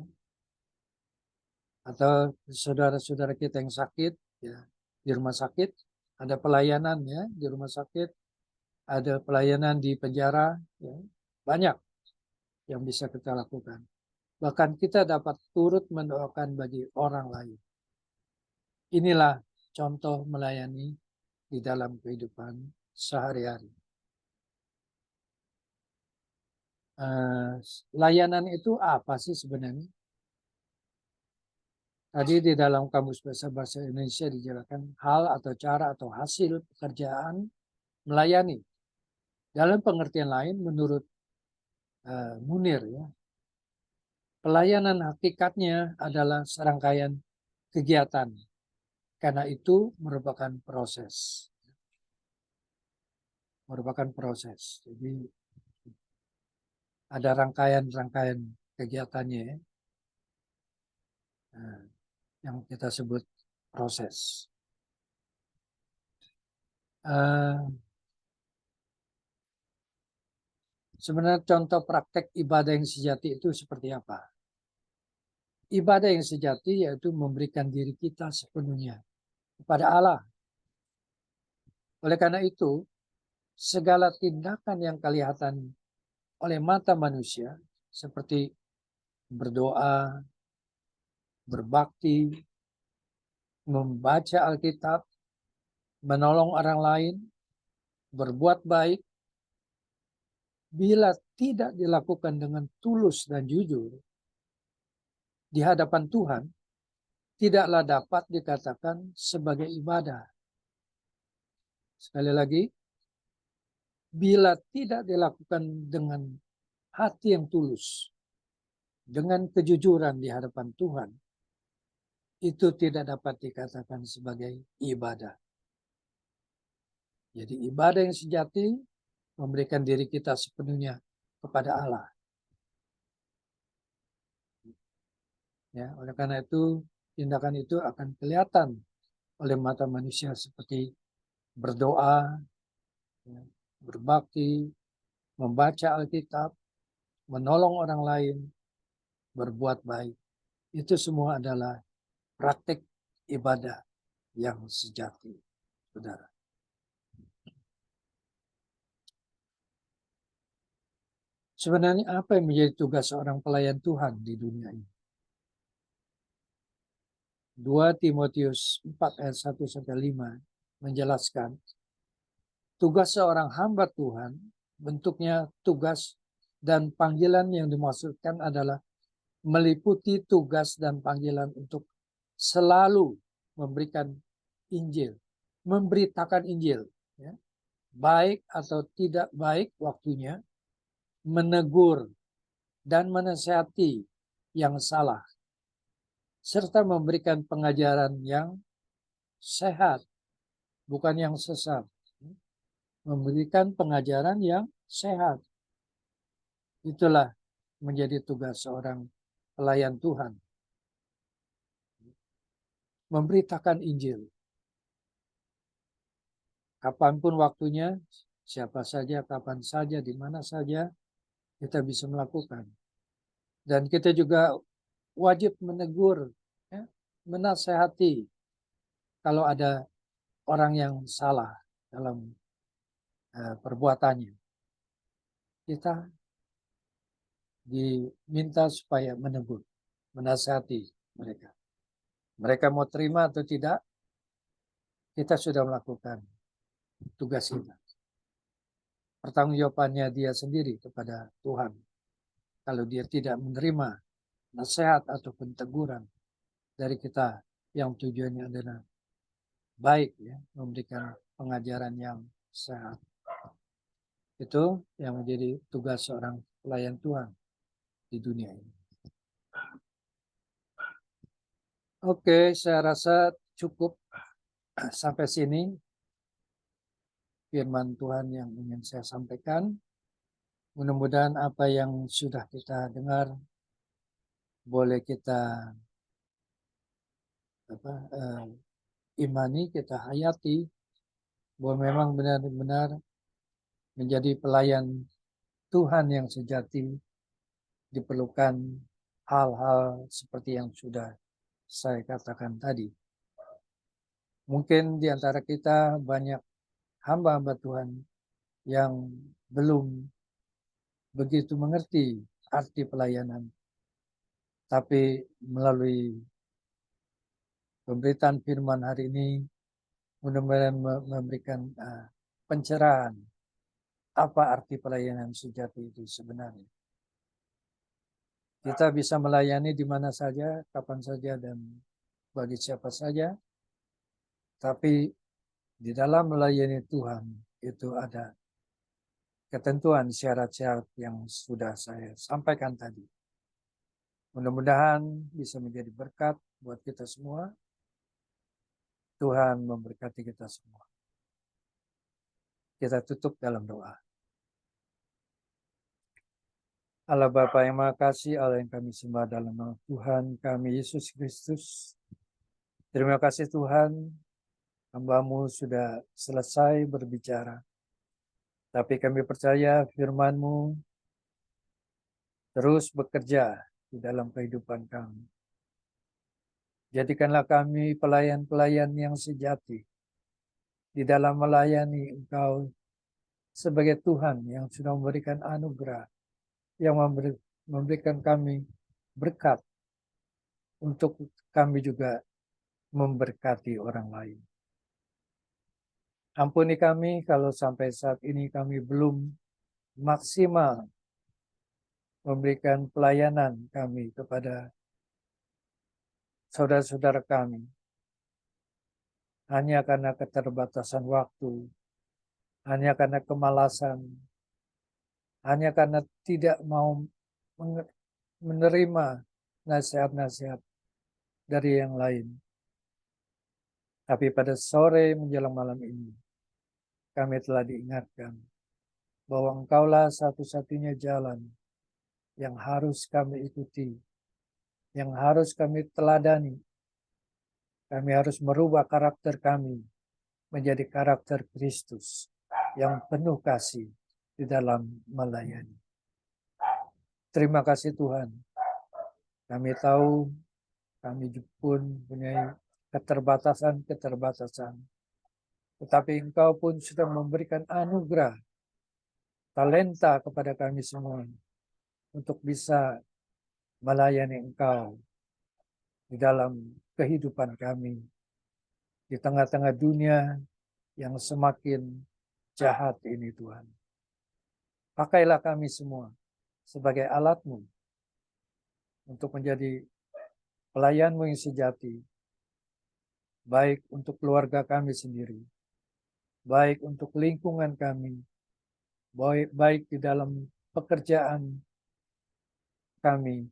Atau saudara-saudara kita yang sakit ya, di rumah sakit ada pelayanan ya, di rumah sakit ada pelayanan, di penjara ya, banyak yang bisa kita lakukan. Bahkan kita dapat turut mendoakan bagi orang lain. Inilah contoh melayani di dalam kehidupan sehari-hari. Layanan itu apa sih sebenarnya? Tadi di dalam Kamus Bahasa Indonesia dijelaskan hal atau cara atau hasil pekerjaan melayani. Dalam pengertian lain menurut Munir ya, pelayanan hakikatnya adalah serangkaian kegiatan. Karena itu merupakan proses. Jadi ada rangkaian-rangkaian kegiatannya ya, yang kita sebut proses. Sebenarnya contoh praktek ibadah yang sejati itu seperti apa? Ibadah yang sejati yaitu memberikan diri kita sepenuhnya kepada Allah. Oleh karena itu, segala tindakan yang kelihatan oleh mata manusia seperti berdoa, berbakti, membaca Alkitab, menolong orang lain, berbuat baik, bila tidak dilakukan dengan tulus dan jujur di hadapan Tuhan, tidaklah dapat dikatakan sebagai ibadah. Sekali lagi, bila tidak dilakukan dengan hati yang tulus, dengan kejujuran di hadapan Tuhan, itu tidak dapat dikatakan sebagai ibadah. Jadi ibadah yang sejati memberikan diri kita sepenuhnya kepada Allah. Ya, oleh karena itu tindakan itu akan kelihatan oleh mata manusia seperti berdoa, ya, berbakti, membaca Alkitab, menolong orang lain, berbuat baik. Itu semua adalah praktik ibadah yang sejati, saudara. Sebenarnya apa yang menjadi tugas seorang pelayan Tuhan di dunia ini? 2 Timotius 4 ayat 1-5 menjelaskan tugas seorang hamba Tuhan, bentuknya tugas dan panggilan yang dimaksudkan adalah meliputi tugas dan panggilan untuk selalu memberikan Injil, memberitakan Injil, ya, baik atau tidak baik waktunya, menegur dan menasihati yang salah, serta memberikan pengajaran yang sehat, bukan yang sesat. Memberikan pengajaran yang sehat. Itulah menjadi tugas seorang pelayan Tuhan. Memberitakan Injil. Kapanpun waktunya, siapa saja, kapan saja, di mana saja, kita bisa melakukan. Dan kita juga wajib menegur, ya, menasehati kalau ada orang yang salah dalam perbuatannya. Kita diminta supaya menegur, menasehati mereka. Mereka mau terima atau tidak, kita sudah melakukan tugas kita. Pertanggungjawabannya dia sendiri kepada Tuhan. Kalau dia tidak menerima nasihat ataupun teguran dari kita yang tujuannya adalah baik, ya, memberikan pengajaran yang sehat. Itu yang menjadi tugas seorang pelayan Tuhan di dunia ini. Oke, saya rasa cukup sampai sini firman Tuhan yang ingin saya sampaikan. Mudah-mudahan apa yang sudah kita dengar boleh kita imani, kita hayati bahwa memang benar-benar menjadi pelayan Tuhan yang sejati diperlukan hal-hal seperti yang sudah saya katakan tadi. Mungkin di antara kita banyak hamba-hamba Tuhan yang belum begitu mengerti arti pelayanan. Tapi melalui pemberitaan firman hari ini, mudah-mudahan memberikan pencerahan apa arti pelayanan sejati itu sebenarnya. Kita bisa melayani di mana saja, kapan saja, dan bagi siapa saja. Tapi di dalam melayani Tuhan itu ada ketentuan syarat-syarat yang sudah saya sampaikan tadi. Mudah-mudahan bisa menjadi berkat buat kita semua. Tuhan memberkati kita semua. Kita tutup dalam doa. Allah Bapa yang Maha Kasih, Allah yang kami sembah dalam nama Tuhan kami Yesus Kristus. Terima kasih Tuhan, hamba-Mu sudah selesai berbicara. Tapi kami percaya firman-Mu terus bekerja di dalam kehidupan kami. Jadikanlah kami pelayan-pelayan yang sejati di dalam melayani Engkau sebagai Tuhan yang sudah memberikan anugerah, yang memberikan kami berkat untuk kami juga memberkati orang lain. Ampuni kami kalau sampai saat ini kami belum maksimal memberikan pelayanan kami kepada saudara-saudara kami. Hanya karena keterbatasan waktu, hanya karena kemalasan, hanya karena tidak mau menerima nasihat-nasihat dari yang lain. Tapi pada sore menjelang malam ini, kami telah diingatkan bahwa Engkaulah satu-satunya jalan yang harus kami ikuti, yang harus kami teladani. Kami harus merubah karakter kami menjadi karakter Kristus yang penuh kasih di dalam melayani. Terima kasih Tuhan. Kami tahu kami pun punya keterbatasan-keterbatasan. Tetapi Engkau pun sudah memberikan anugerah, talenta kepada kami semua untuk bisa melayani Engkau di dalam kehidupan kami di tengah-tengah dunia yang semakin jahat ini Tuhan. Pakailah kami semua sebagai alat-Mu untuk menjadi pelayan-Mu yang sejati, baik untuk keluarga kami sendiri, baik untuk lingkungan kami, baik di dalam pekerjaan kami,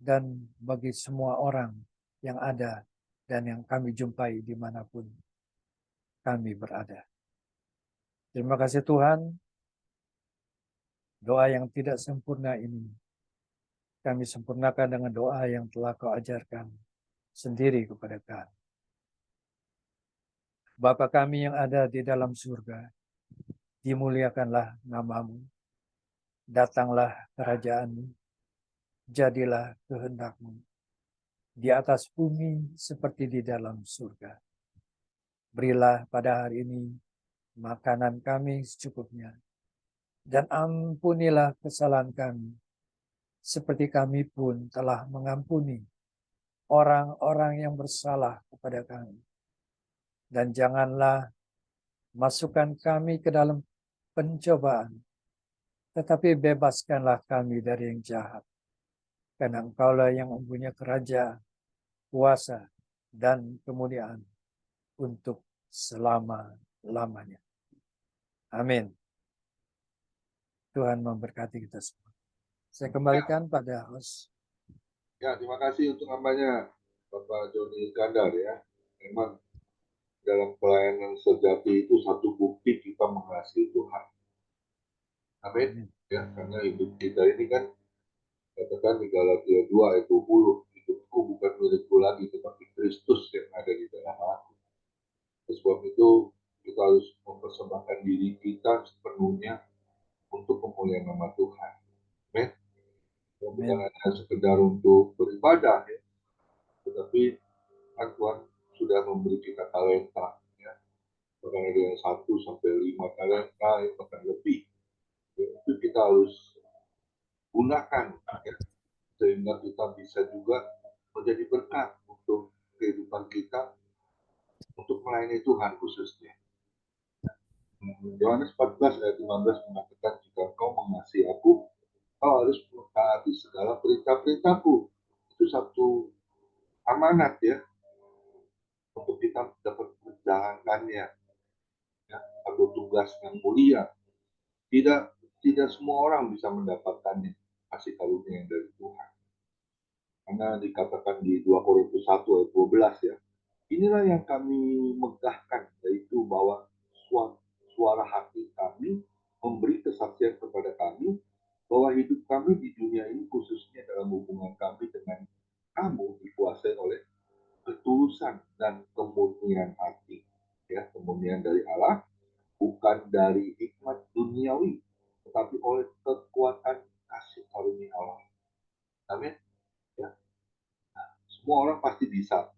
dan bagi semua orang yang ada dan yang kami jumpai dimanapun kami berada. Terima kasih Tuhan, doa yang tidak sempurna ini kami sempurnakan dengan doa yang telah Kau ajarkan sendiri kepada kami. Bapa kami yang ada di dalam surga, dimuliakanlah nama-Mu, datanglah kerajaan-Mu, jadilah kehendak-Mu di atas bumi seperti di dalam surga. Berilah pada hari ini makanan kami secukupnya, dan ampunilah kesalahan kami, seperti kami pun telah mengampuni orang-orang yang bersalah kepada kami. Dan janganlah masukkan kami ke dalam pencobaan, tetapi bebaskanlah kami dari yang jahat. Karena Engkaulah yang mempunyai kerajaan, kuasa, dan kemuliaan untuk selama-lamanya. Amin. Tuhan memberkati kita semua. Saya kembalikan pada host. Ya, terima kasih untuk hambanya, Bapak Joni Iskandar ya. Memang dalam pelayanan sejati itu satu bukti kita mengasihi Tuhan. Amin. Ya, karena hidup kita ini kan katakan di Galatia 2 ayat 20, hidupku bukan milikku lagi, tetapi Kristus yang ada di dalam aku. Sebab itu kita harus mempersembahkan diri kita sepenuhnya untuk kemuliaan nama Tuhan. Amin. Bukan hanya sekedar untuk beribadah, ya, tetapi kan Tuhan sudah memberi kita talenta, ya. Bahkan ada yang 1 sampai 5 talenta, bahkan lebih. Ya, itu kita harus gunakan, ya, sehingga kita bisa juga menjadi berkat untuk kehidupan kita, untuk melayani Tuhan khususnya. Yohanes 14 ayat 15 mengatakan, jika kau mengasihi aku, kau harus mentaati segala perintah-perintahku. Itu satu amanat, ya, untuk kita dapat menjalankannya, ya, satu tugas yang mulia. Tidak semua orang bisa mendapatkannya, kasih karunia yang dari Tuhan. Karena dikatakan di 2 Korintus 1 ayat 12, ya, inilah yang kami megahkan, yaitu bahwa suara hati kami memberi kesaksian kepada kami bahwa hidup kami di dunia ini, khususnya dalam hubungan kami dengan kamu, dikuasai oleh ketulusan dan kemurnian hati, ya, kemurnian dari Allah, bukan dari hikmat duniawi, tetapi oleh kekuatan kasih karunia Allah. Amin. Ya. Nah, semua orang pasti bisa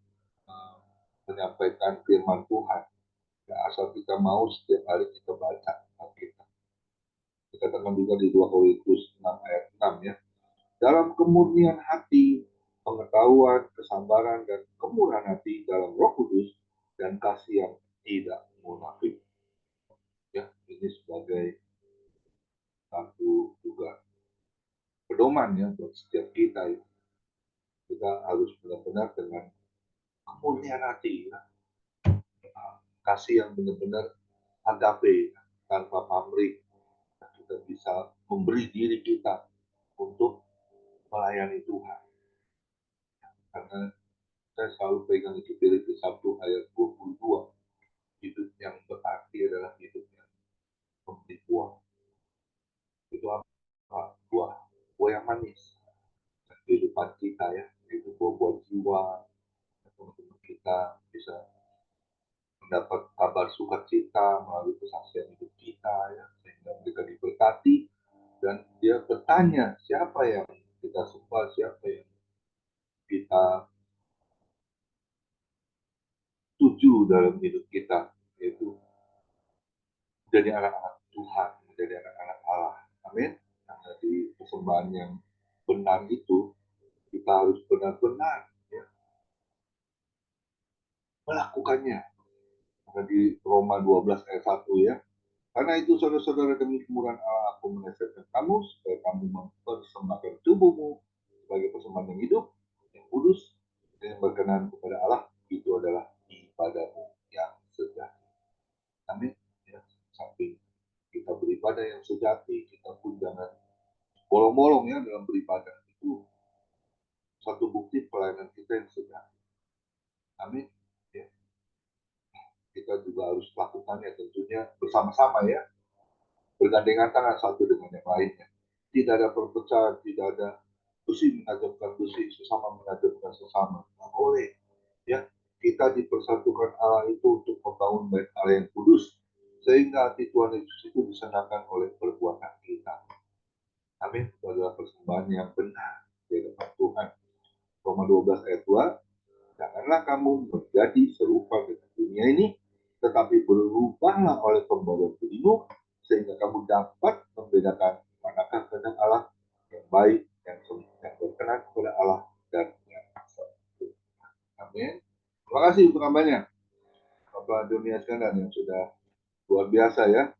menyampaikan firman Tuhan, ya, asal kita mau setiap hari kita baca Alkitab. Dikatakan juga di 2 Korintus 6 ayat 6, ya. Dalam kemurnian hati, pengetahuan, kesabaran, dan kemurahan hati dalam Roh Kudus dan kasih yang tidak munafik. Ya, ini sebagai satu juga pedoman, ya, buat setiap kita, ya. Kita harus benar-benar dengan kemurnian hati, ya. Kasih yang benar-benar agape, ya, tanpa pamrih. Kita bisa memberi diri kita untuk melayani Tuhan. Karena saya selalu pegang itu Filipi 1 ayat 22. Hidup yang berarti adalah hidup yang memberi buah. Itu apa? Buah yang manis. Kehidupan kita, ya, itu buah-buah jiwa. Teman-teman kita bisa mendapat kabar sukacita melalui kesaksian hidup kita, ya, sehingga mereka diberkati dan dia bertanya siapa yang kita sembah, siapa yang kita tuju dalam hidup kita, yaitu menjadi anak-anak Tuhan, menjadi anak-anak Allah. Amin. Karena di persembahan yang benar itu kita harus benar-benar, ya, melakukannya. Karena di Roma 12 ayat 1, ya. Karena itu saudara-saudara, demi kemurahan Allah aku menasihatkan kamu supaya kamu mempersembahkan tubuhmu sebagai persembahan yang hidup, yang kudus, dan yang berkenan kepada Allah. Itu adalah ibadahmu yang sejati. Amin. Ya, samping kita beribadah yang sejati, kita pun jangan bolong-bolong, ya, dalam beribadah. Itu satu bukti pelayanan kita yang sejati. Amin. Ya. Kita juga harus lakukannya tentunya bersama-sama, ya, bergandengan tangan satu dengan yang lainnya. Tidak ada perpecahan, tidak ada besi menajamkan besi, sesama menajamkan sesama. Tidak boleh. Ya, kita dipersatukan Allah itu untuk membangun bait Allah yang kudus, sehingga hati Tuhan Yesus itu disenangkan oleh perbuatan kita. Amin. Itu adalah persembahan yang benar di hadapan Tuhan. Roma 12 ayat 2, janganlah kamu menjadi serupa dengan dunia ini, tetapi berubahlah oleh pembaruan budimu, sehingga kamu dapat membedakan manakah kehendak Allah yang baik, yang berkenan kepada Allah, dan yang sempurna. Amin. Terima kasih untuk kabarnya, Bapak Joni Iskandar, yang sudah luar biasa, ya,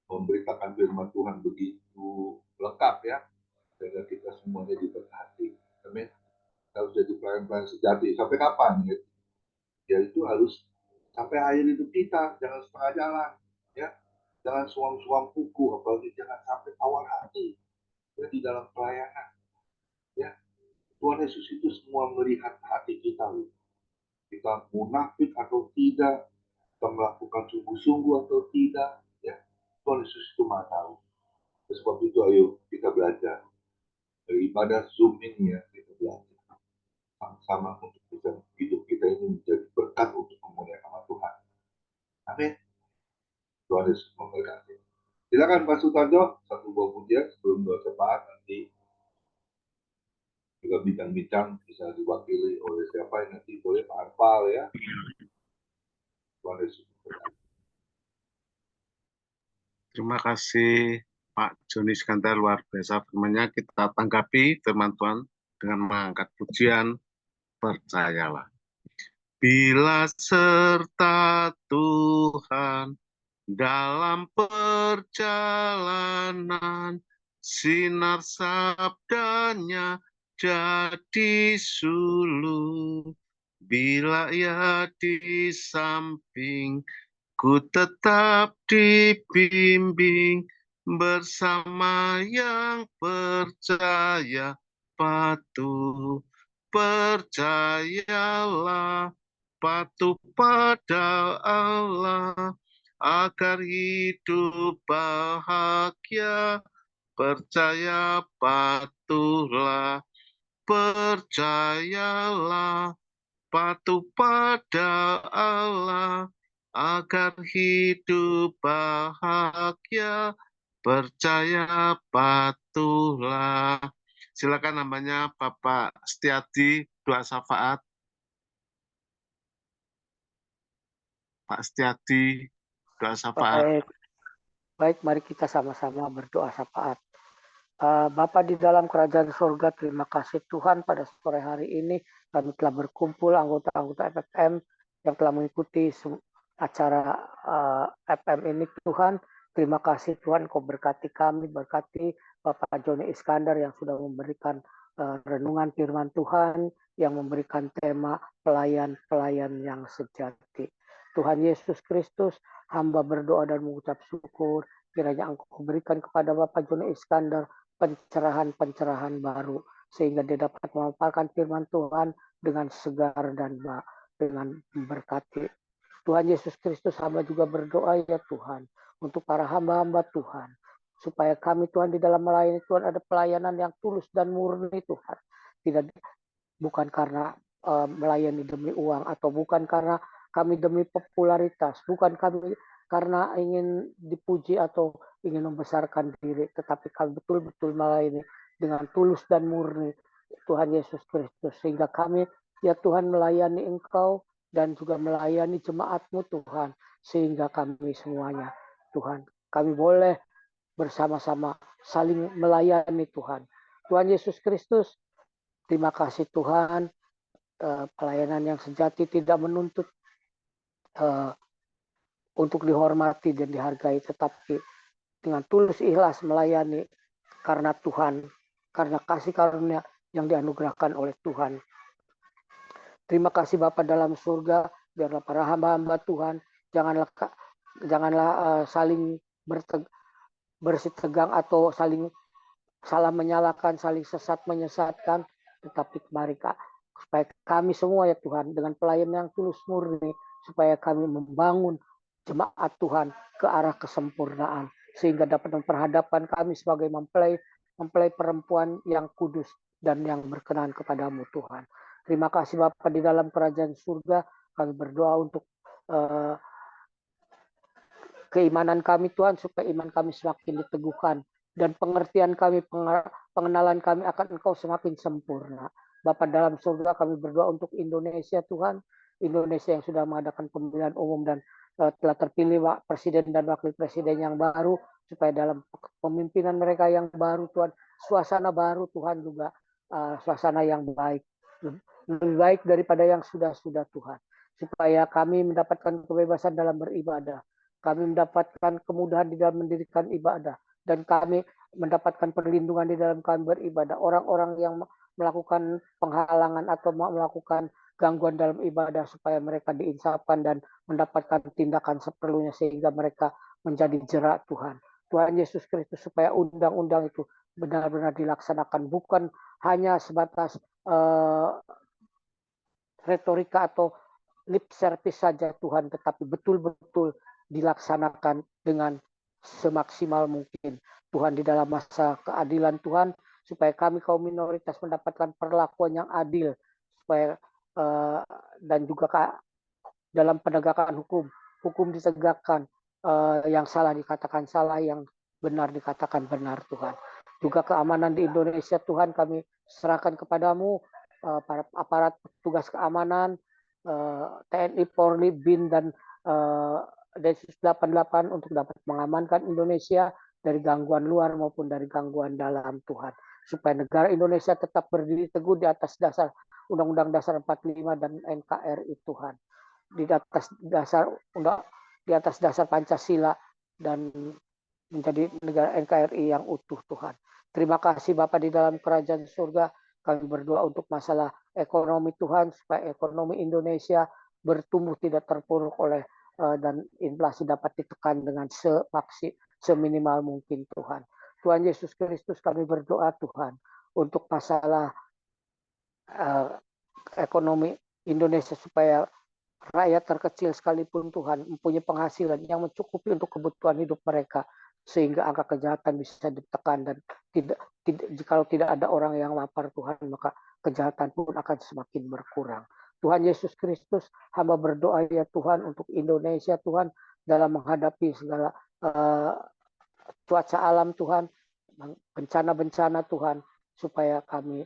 memberitakan firman Tuhan begitu lengkap, ya, sehingga kita semuanya diberkati. Amin. Kita harus jadi pelayan-pelayan sejati. Sampai kapan? Ya? Ya itu harus sampai akhir hidup kita, jangan setengah jalan, ya, jangan suam-suam kuku, apalagi jangan sampai tawar hati, ya, di dalam pelayanan, ya. Tuhan Yesus itu semua melihat hati kita, loh. Kita munafik atau tidak, kita melakukan sungguh-sungguh atau tidak, ya, Tuhan Yesus itu Maha tahu. Sebab itu ayo kita belajar dari ibadah Zoom ini ya, kita belajar sama-sama untuk bisa hidup kita ini menjadi berkat untuk kemuliaan nama Tuhan. Amin. Tuhan Yesus memberkati. Silakan Pak Sutarjo, satu buah pujian sebelum doa syafaat, nanti juga bincang-bincang bisa diwakili oleh siapa yang nanti boleh Pak Arfal ya. Tuhan Yesus memberkati. Terima kasih Pak Joni Iskandar, luar biasa firman-Nya. Kita tanggapi firman Tuhan dengan mengangkat pujian, percayalah. Bila serta Tuhan dalam perjalanan, sinar sabdanya jadi suluh. Bila ia di samping, ku tetap dibimbing bersama yang percaya patuh. Percayalah, patuh pada Allah agar hidup bahagia. Percaya, patuhlah, percayalah, patuh pada Allah agar hidup bahagia. Percaya, patuhlah. Silakan, namanya Bapak Setiadi, doa syafaat. Pak Setiadi, doa syafaat. Baik, mari kita sama-sama berdoa syafaat. Bapa di dalam kerajaan surga, terima kasih Tuhan pada sore hari ini kami telah berkumpul anggota-anggota FFM yang telah mengikuti acara FM ini Tuhan. Terima kasih Tuhan, Kau berkati kami, berkati Bapak Joni Iskandar yang sudah memberikan renungan firman Tuhan, yang memberikan tema pelayan-pelayan yang sejati. Tuhan Yesus Kristus, hamba berdoa dan mengucap syukur, kiranya Engkau berikan kepada Bapak Joni Iskandar pencerahan-pencerahan baru, sehingga dia dapat memaparkan firman Tuhan dengan segar dan dengan memberkati. Tuhan Yesus Kristus, hamba juga berdoa ya Tuhan, untuk para hamba-hamba Tuhan, supaya kami Tuhan di dalam melayani Tuhan ada pelayanan yang tulus dan murni Tuhan. Bukan karena melayani demi uang, atau bukan karena kami demi popularitas, bukan kami karena ingin dipuji atau ingin membesarkan diri, tetapi kami betul-betul melayani dengan tulus dan murni Tuhan Yesus Kristus, sehingga kami ya Tuhan melayani Engkau dan juga melayani jemaat-Mu Tuhan, sehingga kami semuanya Tuhan, kami boleh bersama-sama saling melayani Tuhan. Tuhan Yesus Kristus, terima kasih Tuhan, pelayanan yang sejati tidak menuntut untuk dihormati dan dihargai, tetapi dengan tulus ikhlas melayani karena Tuhan, karena kasih karunia yang dianugerahkan oleh Tuhan. Terima kasih Bapa dalam surga, biarlah para hamba-hamba Tuhan janganlah saling bersitegang atau saling salah menyalahkan, saling sesat menyesatkan, tetapi mari supaya kami semua ya Tuhan dengan pelayanan yang tulus murni, supaya kami membangun jemaat Tuhan ke arah kesempurnaan, sehingga dapat memperhadapkan kami sebagai mempelai perempuan yang kudus dan yang berkenan kepadamu Tuhan. Terima kasih Bapa di dalam kerajaan surga, kami berdoa untuk keimanan kami Tuhan, supaya iman kami semakin diteguhkan dan pengertian kami, pengenalan kami akan Engkau semakin sempurna. Bapa dalam surga, kami berdoa untuk Indonesia Tuhan, Indonesia yang sudah mengadakan pemilihan umum dan telah terpilih presiden dan wakil presiden yang baru, supaya dalam pemimpinan mereka yang baru Tuhan, suasana baru Tuhan juga, suasana yang baik, lebih baik daripada yang sudah-sudah Tuhan, supaya kami mendapatkan kebebasan dalam beribadah, kami mendapatkan kemudahan di dalam mendirikan ibadah, dan kami mendapatkan perlindungan di dalam kami beribadah. Orang-orang yang melakukan penghalangan atau melakukan gangguan dalam ibadah, supaya mereka diinsafkan dan mendapatkan tindakan seperlunya, sehingga mereka menjadi jerak Tuhan. Tuhan Yesus Kristus, supaya undang-undang itu benar-benar dilaksanakan, bukan hanya sebatas retorika atau lip service saja Tuhan, tetapi betul-betul dilaksanakan dengan semaksimal mungkin Tuhan di dalam masa keadilan Tuhan, supaya kami kaum minoritas mendapatkan perlakuan yang adil, supaya dan juga dalam penegakan hukum ditegakkan, yang salah dikatakan salah, yang benar dikatakan benar Tuhan. Juga keamanan di Indonesia Tuhan kami serahkan kepadamu, para aparat petugas keamanan, TNI, Polri, BIN, dan Densus 88 untuk dapat mengamankan Indonesia dari gangguan luar maupun dari gangguan dalam Tuhan. Supaya negara Indonesia tetap berdiri teguh di atas dasar Undang-Undang Dasar 45 dan NKRI Tuhan. Di atas dasar Pancasila dan menjadi negara NKRI yang utuh Tuhan. Terima kasih Bapak di dalam kerajaan surga. Kami berdoa untuk masalah ekonomi Tuhan, supaya ekonomi Indonesia bertumbuh tidak terpuruk oleh dan inflasi dapat ditekan dengan seminimal mungkin Tuhan. Tuhan Yesus Kristus, kami berdoa Tuhan untuk masalah ekonomi Indonesia, supaya rakyat terkecil sekalipun Tuhan mempunyai penghasilan yang mencukupi untuk kebutuhan hidup mereka, sehingga angka kejahatan bisa ditekan, dan jikalau tidak ada orang yang lapar Tuhan, maka kejahatan pun akan semakin berkurang. Tuhan Yesus Kristus, hamba berdoa ya Tuhan untuk Indonesia Tuhan, dalam menghadapi segala cuaca alam Tuhan, bencana-bencana Tuhan, supaya kami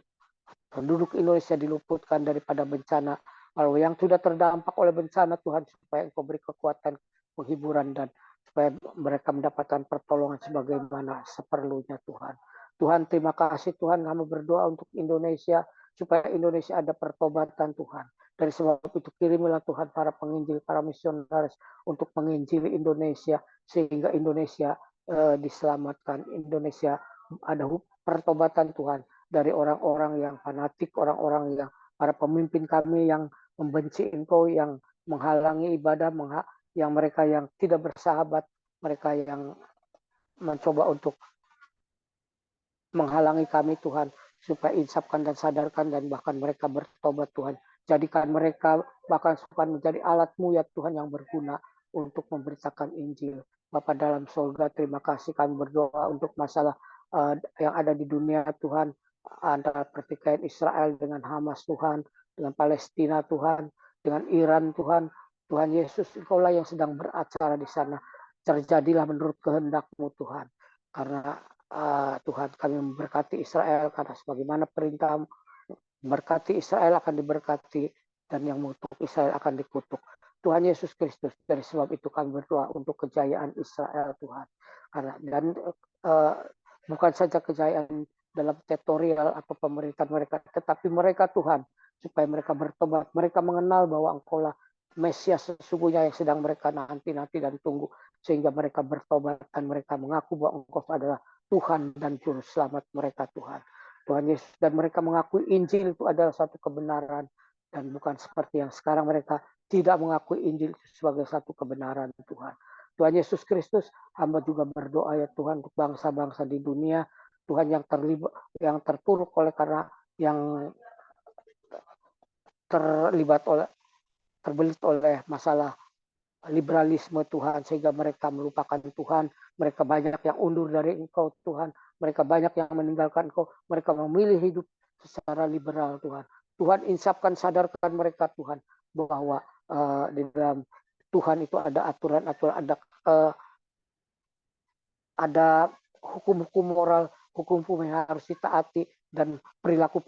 penduduk Indonesia diluputkan daripada bencana. Kalau yang sudah terdampak oleh bencana Tuhan, supaya Engkau beri kekuatan, penghiburan, dan supaya mereka mendapatkan pertolongan sebagaimana seperlunya Tuhan. Tuhan, terima kasih Tuhan, kami berdoa untuk Indonesia, supaya Indonesia ada pertobatan Tuhan. Dari sebab itu kirimilah Tuhan para penginjil, para misionaris untuk menginjili Indonesia, sehingga Indonesia diselamatkan. Indonesia ada pertobatan Tuhan dari orang-orang yang fanatik, orang-orang yang para pemimpin kami yang membenci Engkau, yang menghalangi ibadah, yang mereka yang tidak bersahabat, mereka yang mencoba untuk menghalangi kami Tuhan, supaya insafkan dan sadarkan, dan bahkan mereka bertobat Tuhan. Jadikan mereka bahkan menjadi alat-Mu ya Tuhan, yang berguna untuk memberitakan Injil. Bapa dalam surga, terima kasih, kami berdoa untuk masalah yang ada di dunia Tuhan, antara pertikaian Israel dengan Hamas Tuhan, dengan Palestina Tuhan, dengan Iran Tuhan. Tuhan Yesus, Engkaulah yang sedang beracara di sana. Terjadilah menurut kehendak-Mu Tuhan. Karena Tuhan, kami memberkati Israel, karena sebagaimana perintah-Mu, berkati Israel akan diberkati, dan yang mengutuk Israel akan dikutuk. Tuhan Yesus Kristus, dari sebab itu kami berdoa untuk kejayaan Israel Tuhan. Dan bukan saja kejayaan dalam teritorial atau pemerintahan mereka, tetapi mereka Tuhan, supaya mereka bertobat, mereka mengenal bahwa Engkaulah Mesias sesungguhnya yang sedang mereka nanti dan tunggu, sehingga mereka bertobat dan mereka mengaku bahwa Engkau adalah Tuhan dan Juru Selamat mereka Tuhan. Tuhan Yesus, dan mereka mengakui Injil itu adalah satu kebenaran, dan bukan seperti yang sekarang mereka tidak mengakui Injil sebagai satu kebenaran Tuhan. Tuhan Yesus Kristus, hamba juga berdoa ya Tuhan untuk bangsa-bangsa di dunia Tuhan, yang terpuruk oleh karena yang terbelit oleh masalah liberalisme Tuhan, sehingga mereka melupakan Tuhan, mereka banyak yang undur dari Engkau Tuhan, mereka banyak yang meninggalkan Engkau, mereka memilih hidup secara liberal Tuhan. Tuhan, insafkan, sadarkan mereka Tuhan, bahwa di dalam Tuhan itu ada aturan-aturan, ada hukum-hukum moral, hukum-hukum yang harus ditaati, dan perilaku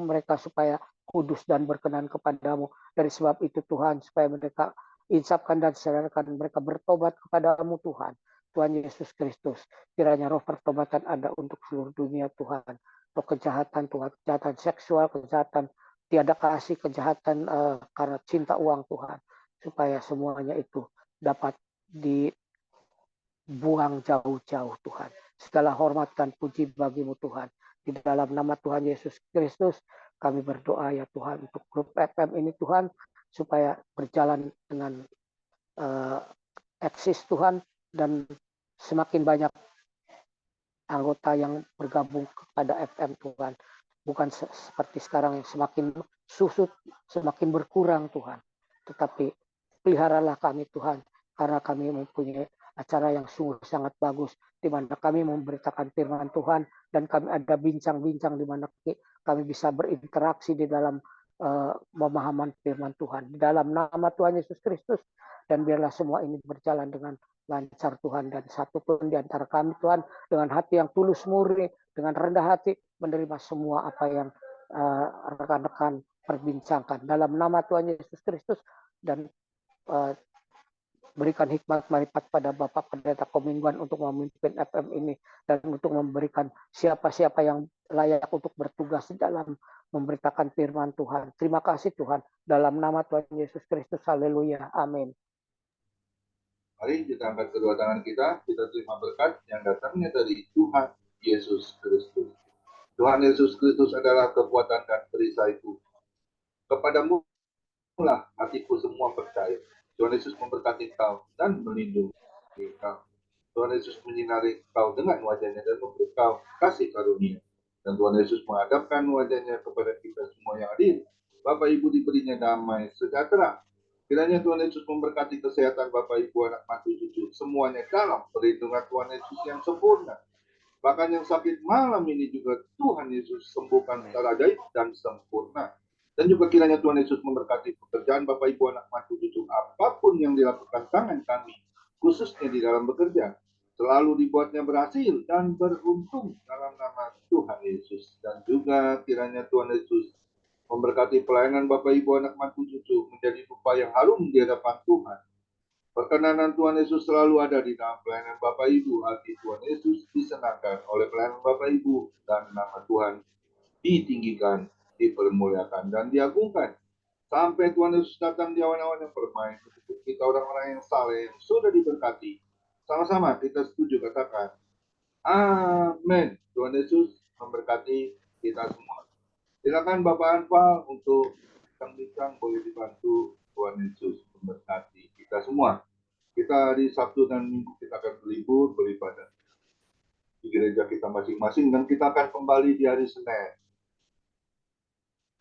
mereka supaya kudus dan berkenan kepadamu. Dari sebab itu Tuhan, supaya mereka insafkan dan sadarkan, mereka bertobat kepadamu Tuhan. Tuhan Yesus Kristus, kiranya roh pertobatan ada untuk seluruh dunia Tuhan. Roh kejahatan Tuhan, kejahatan seksual, kejahatan tiada kasih, kejahatan karena cinta uang Tuhan, supaya semuanya itu dapat dibuang jauh-jauh Tuhan. Segala hormat dan puji bagimu Tuhan. Di dalam nama Tuhan Yesus Kristus, kami berdoa ya Tuhan untuk grup FM ini Tuhan, supaya berjalan dengan eksis Tuhan, dan semakin banyak anggota yang bergabung kepada FM Tuhan. Bukan seperti sekarang yang semakin susut, semakin berkurang Tuhan. Tetapi peliharalah kami Tuhan, karena kami mempunyai acara yang sungguh sangat bagus, di mana kami memberitakan firman Tuhan, dan kami ada bincang-bincang di mana kami bisa berinteraksi di dalam pemahaman firman Tuhan. Di dalam nama Tuhan Yesus Kristus, dan biarlah semua ini berjalan dengan lancar Tuhan, dan satu pun di antara kami Tuhan dengan hati yang tulus murni, dengan rendah hati menerima semua apa yang rekan-rekan perbincangkan dalam nama Tuhan Yesus Kristus, dan berikan hikmat marifat pada Bapak Pendeta Komingguan untuk memimpin FM ini, dan untuk memberikan siapa-siapa yang layak untuk bertugas dalam memberitakan firman Tuhan. Terima kasih Tuhan, dalam nama Tuhan Yesus Kristus, haleluya, amin. Mari kita angkat kedua tangan kita terima berkat yang datangnya dari Tuhan Yesus Kristus. Tuhan Yesus Kristus adalah kekuatan dan perisaiku. Kepadamu lah hatiku semua percaya. Tuhan Yesus memberkati kau dan melindungi kau. Tuhan Yesus menyinari kau dengan wajahnya dan memberi kau kasih karunia. Dan Tuhan Yesus menghadapkan wajahnya kepada kita semua yang hadir. Bapak Ibu diberinya damai sejahtera. Kiranya Tuhan Yesus memberkati kesehatan Bapak Ibu, anak mantu cucu, semuanya dalam perlindungan Tuhan Yesus yang sempurna. Bahkan yang sakit malam ini juga Tuhan Yesus sembuhkan secara ajaib dan sempurna. Dan juga kiranya Tuhan Yesus memberkati pekerjaan Bapak Ibu, anak mantu cucu, apapun yang dilakukan tangan kami, khususnya di dalam bekerja, selalu dibuatnya berhasil dan beruntung dalam nama Tuhan Yesus. Dan juga kiranya Tuhan Yesus memberkati pelayanan Bapak Ibu, anak mantu cucu menjadi rupa yang harum di hadapan Tuhan. Perkenanan Tuhan Yesus selalu ada di dalam pelayanan Bapak Ibu. Hati Tuhan Yesus disenangkan oleh pelayanan Bapak Ibu, dan nama Tuhan ditinggikan, dipermuliakan, dan diagungkan. Sampai Tuhan Yesus datang di awan-awan yang bermain, untuk kita orang-orang yang saleh, yang sudah diberkati. Sama-sama kita setuju katakan, amin. Tuhan Yesus memberkati kita semua. Silakan Bapak Anfal untuk bincang boleh dibantu. Tuhan Yesus memberkati kita semua. Kita hari Sabtu dan Minggu kita akan berlibur, beribadah di gereja kita masing-masing, dan kita akan kembali di hari Senin.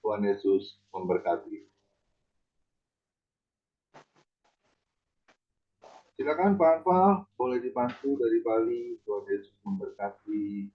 Tuhan Yesus memberkati. Silakan Pak Anfal, boleh dibantu dari Bali. Tuhan Yesus memberkati.